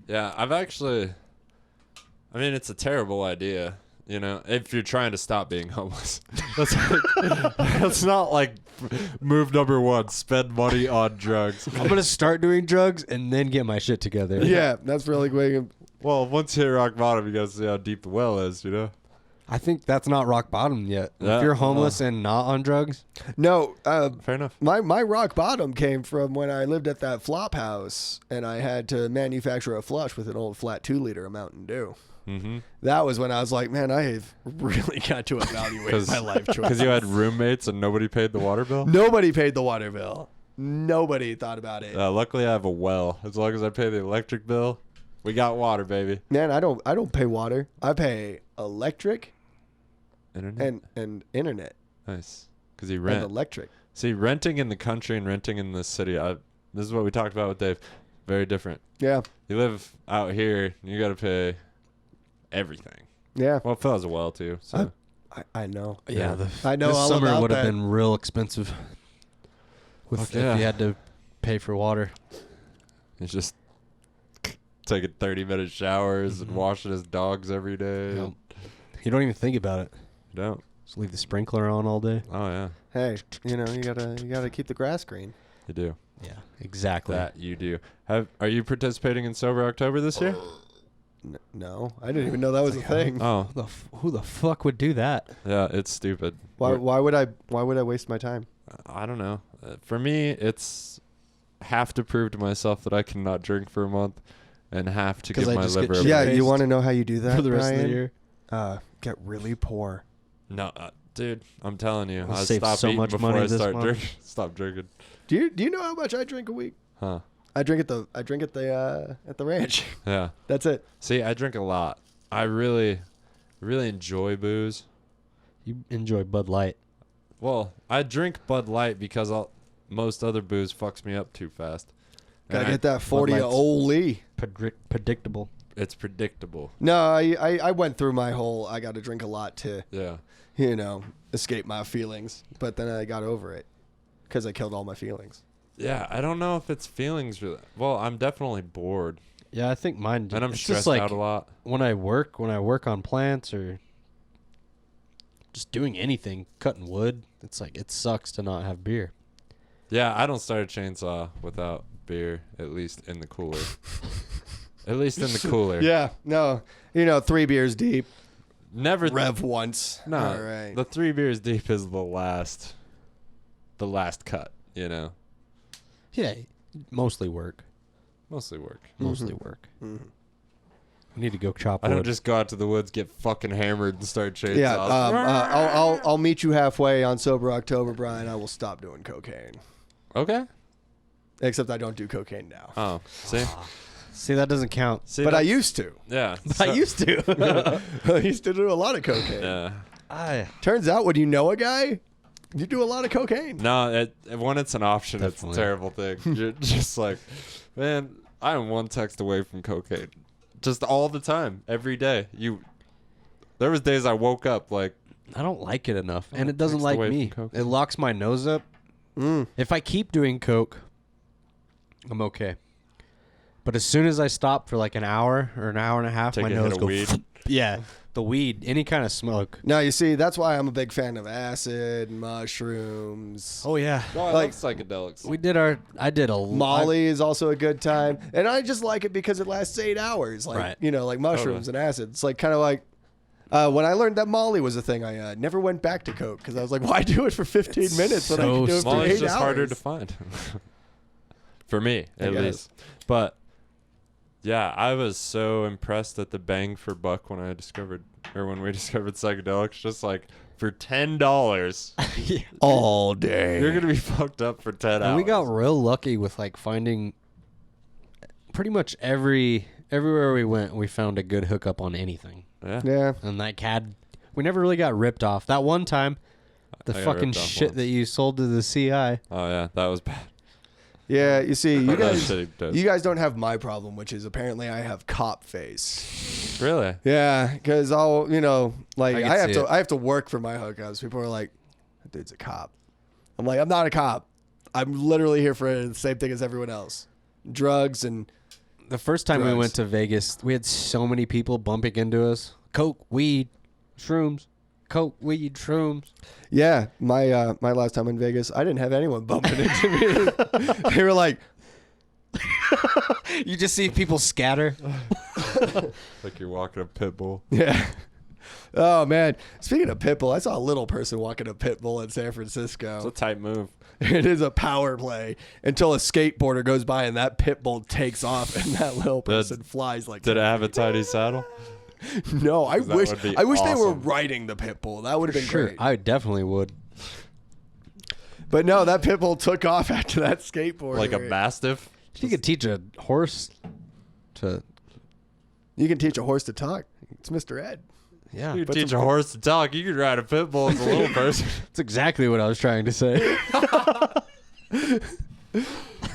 Yeah, I've actually. I mean, it's a terrible idea. You know, if you're trying to stop being homeless, that's not like move number 1. Spend money on drugs. I'm gonna start doing drugs and then get my shit together. Yeah, that's really quick. Well, once you hit rock bottom, you gotta see how deep the well is. You know. I think that's not rock bottom yet. Yeah, If you're homeless and not on drugs, No, Fair enough. my rock bottom came from when I lived at that flop house and I had to manufacture a flush with an old flat 2-liter of Mountain Dew. Mm-hmm. That was when I was like, man, I have really got to evaluate my life choices. Because you had roommates and nobody paid the water bill. Nobody paid the water bill. Nobody thought about it. Luckily, I have a well. As long as I pay the electric bill, we got water, baby. Man, I don't pay water. I pay electric Internet. and internet Nice. Because you and rent. electric. See, renting in the country and renting in the city. This is what we talked about with Dave. Very different. Yeah, You live out here, you got to pay everything. yeah. Well, Phil has a well too. So I know. yeah, I know this all summer about would have that. been real expensive. Fuck If yeah. you had to pay for water. he's just taking 30-minute showers and washing his dogs every day. You know, you don't even think about it. Don't. Just leave the sprinkler on all day. Oh yeah, Hey, you gotta keep the grass green. you do. Yeah, exactly. That you do. Are you participating in Sober October this year? No, I didn't even know that was a thing. Oh, Who the fuck would do that? yeah, it's stupid. Why would I waste my time? I don't know. For me, it's have to prove to myself that I cannot drink for a month, and have to 'Cause give I my just get liver. shit Yeah, faced you want to know how you do that for the rest of the Brian? year. Get really poor. No, dude, I'm telling you, I'll I save stop so eating much before money I this start month. drinking. Stop drinking. Do you know how much I drink a week? Huh? I drink at the at the ranch. Yeah. That's it. See, I drink a lot. I really enjoy booze. You enjoy Bud Light. Well, I drink Bud Light because most other booze fucks me up too fast. Gotta And get that 40 of Light's- Old Lee. Predictable. It's predictable. No, I went through my whole I got to drink a lot to, Yeah. escape my feelings. But then I got over it because I killed all my feelings. Yeah, I don't know if it's feelings really. Well, I'm definitely bored, Yeah, I think mine. and I'm it's stressed just like out a lot. when I work on plants or just doing anything, cutting wood. It's like it sucks to not have beer. Yeah, I don't start a chainsaw without beer, at least in the cooler. At least in the cooler. Yeah, no, 3 beers deep. Never. Rev once. No, All right. the 3 beers deep is the last cut. Yeah, mostly work. Mostly work. Mostly work. We need to go chop I wood. don't just go out to the woods, get fucking hammered, and start chainsaws. Yeah, I'll meet you halfway on Sober October, Brian. I will stop doing cocaine. Okay. Except I don't do cocaine now. Oh, see? See, that doesn't count. See, But I that's- used to. Yeah. I used to. I used to do a lot of cocaine. Yeah. Turns out when you know a guy, you do a lot of cocaine. No, when it's an option, Definitely. it's a terrible thing. You're just like, man, I am one text away from cocaine. Just all the time, every day. There was days I woke up like, I don't like it enough, and it doesn't text like away me. from coke. It locks my nose up. If I keep doing coke, I'm okay. But as soon as I stop for like an hour or an hour and a half, Take my a hit nose of goes. weed. Yeah, the weed, any kind of smoke. Now, you see, that's why I'm a big fan of acid, mushrooms. Oh yeah, no, I Like- love psychedelics. I did a Molly is also a good time. And I just like it because it lasts 8 hours. Like, Right. like mushrooms and acid. It's like kind of like when I learned that Molly was a thing, I never went back to coke because I was like, why do it for 15 minutes when I so can do it for 8 Molly's hours? just harder to find. For me, I at guess. least. But yeah, I was so impressed at the bang for buck when we discovered psychedelics. Just like for $10, all day. you're gonna be fucked up for 10 hours. And we got real lucky with like finding pretty much everywhere we went, we found a good hookup on anything. Yeah. Yeah. And like we never really got ripped off. That one time, the I got fucking ripped off shit once. that you sold to the CI. Oh yeah, that was bad. Yeah, you see, you That was guys, shitty dope. you guys don't have my problem, which is apparently I have cop face. Really? Yeah, because I'll, like I can I see it. have to work for my hookups. People are like, "That dude's a cop." I'm like, I'm not a cop. I'm literally here for the same thing as everyone else. Drugs and The first time we Drugs. went to Vegas, we had so many people bumping into us. Coke, weed, Shrooms. Coke, weed, shrooms. Yeah, my last time in Vegas, I didn't have anyone bumping into me. They were like, You just see people scatter. Like you're walking a pit bull. yeah. Oh man, speaking of Pitbull, I saw a little person walking a Pitbull in San Francisco. It's a tight move. It is a power play until a skateboarder goes by and that Pitbull takes off and that little person flies like. Did it have a tiny saddle? No, I wish would be they were awesome. riding the Pitbull. That would have been Sure, great. I definitely would. But no, that Pitbull took off after that skateboarder. Like a mastiff? You could teach a horse to. You can teach a horse to talk. It's Mr. Ed. Yeah, You could teach a horse to talk. You could ride a pit bull as a little person. that's exactly what I was trying to say.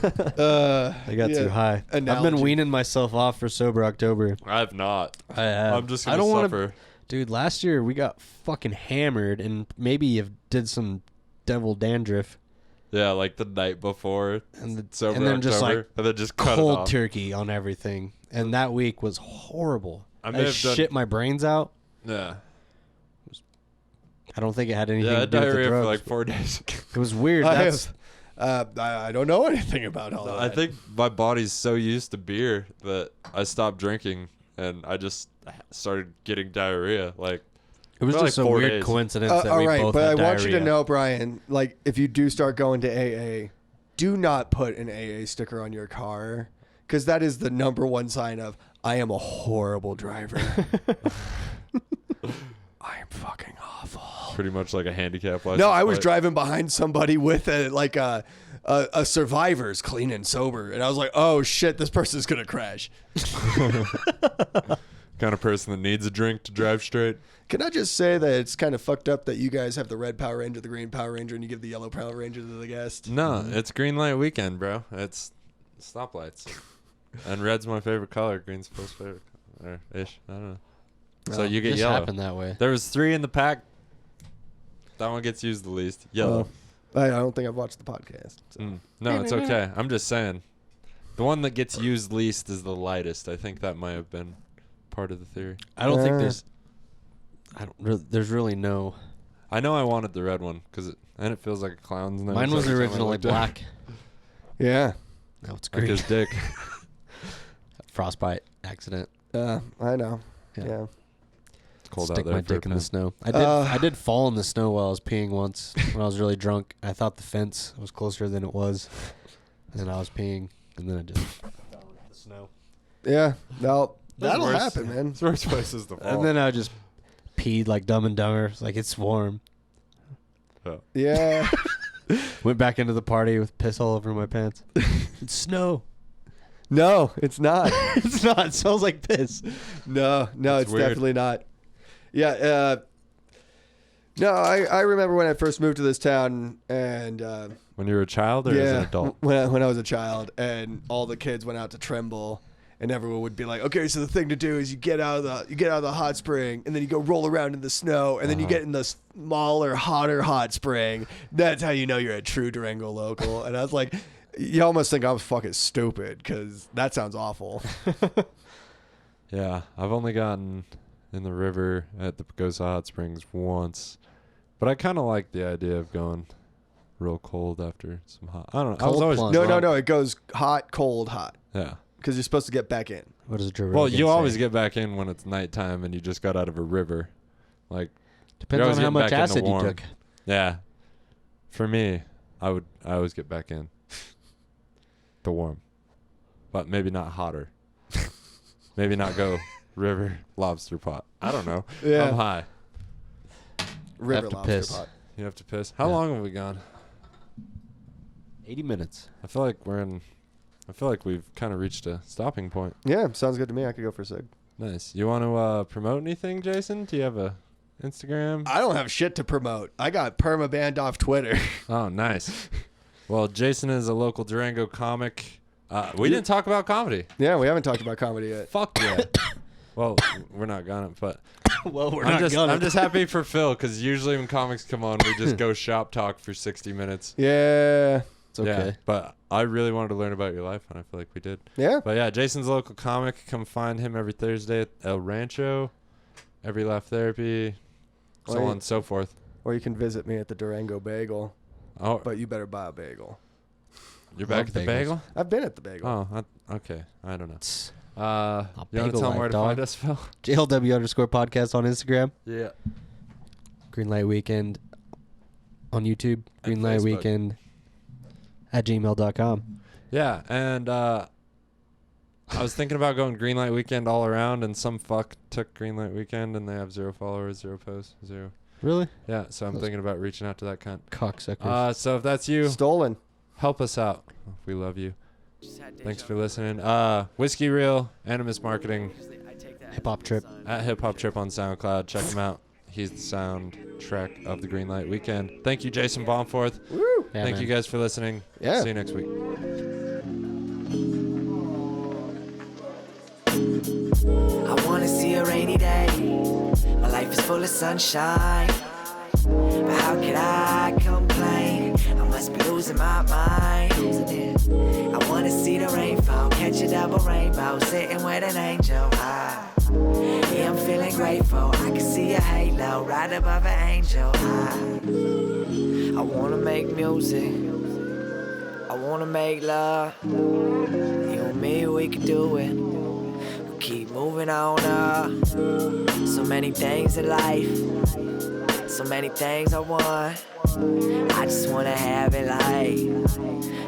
I got too high. I've Analogy. been weaning myself off for sober October. I've not. I have. I'm just I gonna don't wanna- suffer. Dude, last year we got fucking hammered, and maybe you did some devil dandruff, Yeah, like the night before. and Sober and then just October, like and then just cut it cold off. turkey on everything. And that week was horrible. I may have done- shit my brains out. Yeah. I don't think it had anything Yeah, to do with the diarrhea drugs. for like 4 days. It was weird. I don't know anything about all that. I think my body's so used to beer that I stopped drinking and I just started getting diarrhea. Like It was for just like a 4 weird days. coincidence that all we right, both but I had want you to diarrhea. know, Brian, like if you do start going to AA, do not put an AA sticker on your car because that is the number one sign of I am a horrible driver. I am fucking awful. Pretty much like a handicap license. No, I was plate. driving behind somebody with a survivor's clean and sober, and I was like, "Oh shit, this person's gonna crash." Kind of person that needs a drink to drive straight. Can I just say that it's kind of fucked up that you guys have the red Power Ranger, the green Power Ranger, and you give the yellow Power Ranger to the guest? No, it's green light weekend, bro. It's stoplights. And red's my favorite color. Green's Phil's favorite color. Ish. I don't know. So you get Just yellow. happened that way. There was 3 in the pack. That one gets used the least. Yellow. I don't think I've watched the podcast. So. No, it's okay. I'm just saying. The one that gets used least is the lightest. I think that might have been part of the theory. I don't think there's really no. I know I wanted the red one because it feels like a clown's nose. Mine was every time I originally looked at it. black. Yeah, Now it's Like green. his dick. Frostbite accident. I know. Yeah. Yeah. It's cold Stick out there my for a dick in the pimp. snow. Uh, I did fall in the snow while I was peeing once when I was really drunk. I thought the fence was closer than it was, and then I was peeing, and then I just fell into the snow. Yeah. No, That's that'll worse. happen, man. It's worse places to fall. And then I just peed like Dumb and Dumber. It's like it's warm. Yeah. Went back into the party with piss all over my pants. It's snow. No, it's not. It's not. It smells like piss. No, That's it's weird. definitely not. Yeah. No, I remember when I first moved to this town, and when you were a child or as an adult? when I was a child, and all the kids went out to Tremble, and everyone would be like, "Okay, so the thing to do is you get out of the hot spring, and then you go roll around in the snow, and then you get in the smaller, hotter hot spring. That's how you know you're a true Durango local." And I was like, "You almost think I'm fucking stupid because that sounds awful." Yeah, I've only gotten in the river at the Pagosa Hot Springs once, but I kind of like the idea of going real cold after some hot. I don't know. I was Cold always plunge. No, drunk. it goes hot, cold, hot Yeah. because you're supposed to get back in. What does Joe Well, Rogan you say? always get back in when it's nighttime and you just got out of a river. Like, Depends you're on always how getting much back in the acid you warm. took. yeah. For me, I always get back in the warm, but maybe not hotter. Maybe not go river lobster pot. I don't know. Yeah. I'm high. River Have to lobster piss. pot. You have to piss. How Yeah. long have we gone? 80 minutes. I feel like we've kind of reached a stopping point. Yeah, sounds good to me. I could go for a sec. Nice. You want to promote anything, Jason? Do you have a Instagram? I don't have shit to promote. I got perma banned off Twitter. Oh, nice. Well, Jason is a local Durango comic. We didn't talk about comedy. Yeah, we haven't talked about comedy yet. Fuck yeah. Well, we're not gonna, but Well, we're I'm just happy for Phil because usually when comics come on, we just go shop talk for 60 minutes. Yeah. It's okay. Yeah, but I really wanted to learn about your life, and I feel like we did. Yeah. But yeah, Jason's a local comic. Come find him every Thursday at El Rancho. Every Laugh Therapy. so on and so forth. Or you can visit me at the Durango Bagel, Oh, but you better buy a bagel. you're back at the bagels. bagel? I've been at the bagel. Oh, okay. I don't know. It's You want to bagel tell them life, where to dog. find us, Phil? GLW_podcast on Instagram. Yeah. Greenlight Weekend on YouTube. And Greenlight Facebook. Weekend at gmail.com. Yeah, and I was thinking about going Greenlight Weekend all around, and some fuck took Greenlight Weekend, and they have 0 followers, 0 posts, 0. Really? Yeah, so I'm Those- thinking about reaching out to that cunt. Cocksuckers. So if that's you, Stolen. help us out. We love you. Thanks for listening. Whiskey Reel, Animus Marketing, Hip Hop Trip. at Hip Hop Trip on SoundCloud. Check him out. He's the soundtrack of the Greenlight Weekend. Thank you, Jason Balmforth. Woo! Yeah, Thank man. you guys for listening. Yeah. See you next week. I wanna see a rainy day. My life is full of sunshine. But how could I complain? I must be losing my mind. I wanna see the rainfall, catch a double rainbow, sitting with an angel. Yeah, I'm feeling grateful. I can see a halo right above an angel. I wanna make music. I wanna make love. You and me, we can do it. We'll keep moving on up. So many things in life. So many things I want. I just wanna have it like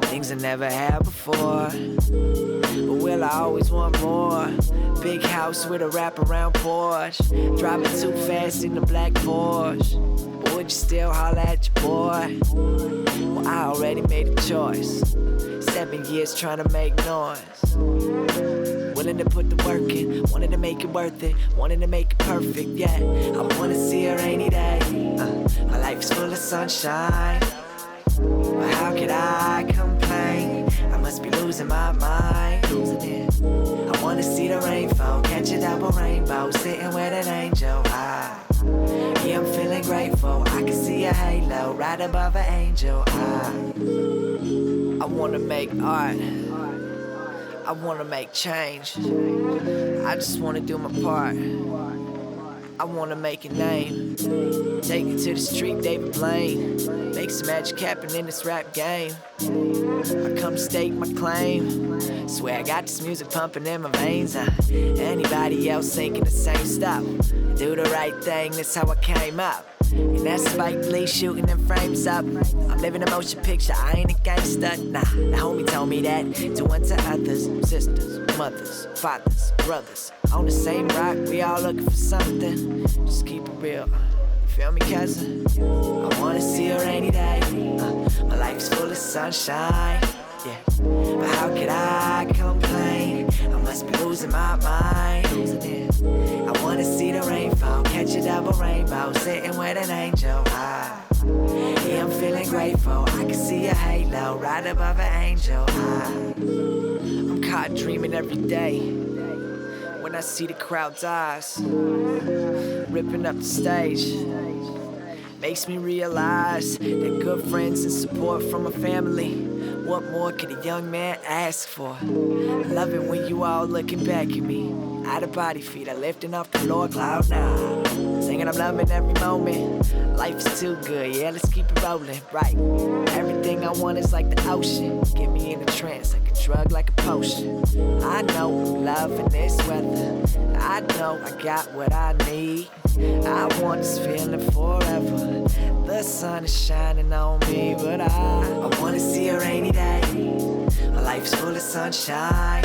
things I never had before. But will I always want more? Big house with a wraparound porch. Driving too fast in the black Porsche. But would you still holler at your boy? Well, I already made a choice. 7 years trying to make noise. Willing to put the work in, wanting to make it worth it, wanting to make it perfect, yeah. I wanna see a rainy day. My life is full of sunshine. But how could I complain? I must be losing my mind. I wanna see the rainfall, catch a double rainbow, sitting with an angel. Yeah, I'm feeling grateful. I can see a halo right above an angel. I wanna make art. I wanna make change. I just wanna do my part. I wanna make a name. Take it to the street, David Blaine. Make some magic happen in this rap game. I come stake my claim. Swear I got this music pumping in my veins. Anybody else thinking the same stuff? Do the right thing, that's how I came up. And that's Spike Lee shooting them frames up. I'm living a motion picture, I ain't a gangster. Nah, the homie told me that. Do unto others, sisters, mothers, fathers, brothers. On the same rock, we all looking for something. Just keep it real. Feel me, cousin? I wanna see a rainy day. My life's full of sunshine. Yeah, but how could I complain? I must be losing my mind. I wanna see the rainfall, catch a double rainbow, sitting with an angel. Yeah, I'm feeling grateful. I can see a halo right above an angel. I'm caught dreaming every day. When I see the crowd's eyes ripping up the stage, makes me realize that good friends and support from a family. What more could a young man ask for? Love it when you all looking back at me. Out of body feet, I lifting off the floor, cloud nine. Singing I'm loving every moment. Life is too good, yeah, let's keep it rolling, right? Everything I want is like the ocean. Get me in a trance, like a drug, like a potion. I know I'm loving this weather. I know I got what I need. I want this feeling forever. The sun is shining on me, but I wanna see a rainy day. My life's full of sunshine.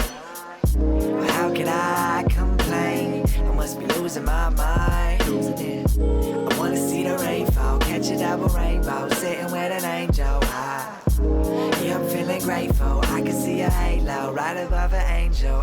But how could I complain? I must be losing my mind. I wanna see the rainfall, catch a double rainbow, sitting with an angel. Yeah, I'm feeling grateful. I can see a halo right above an angel.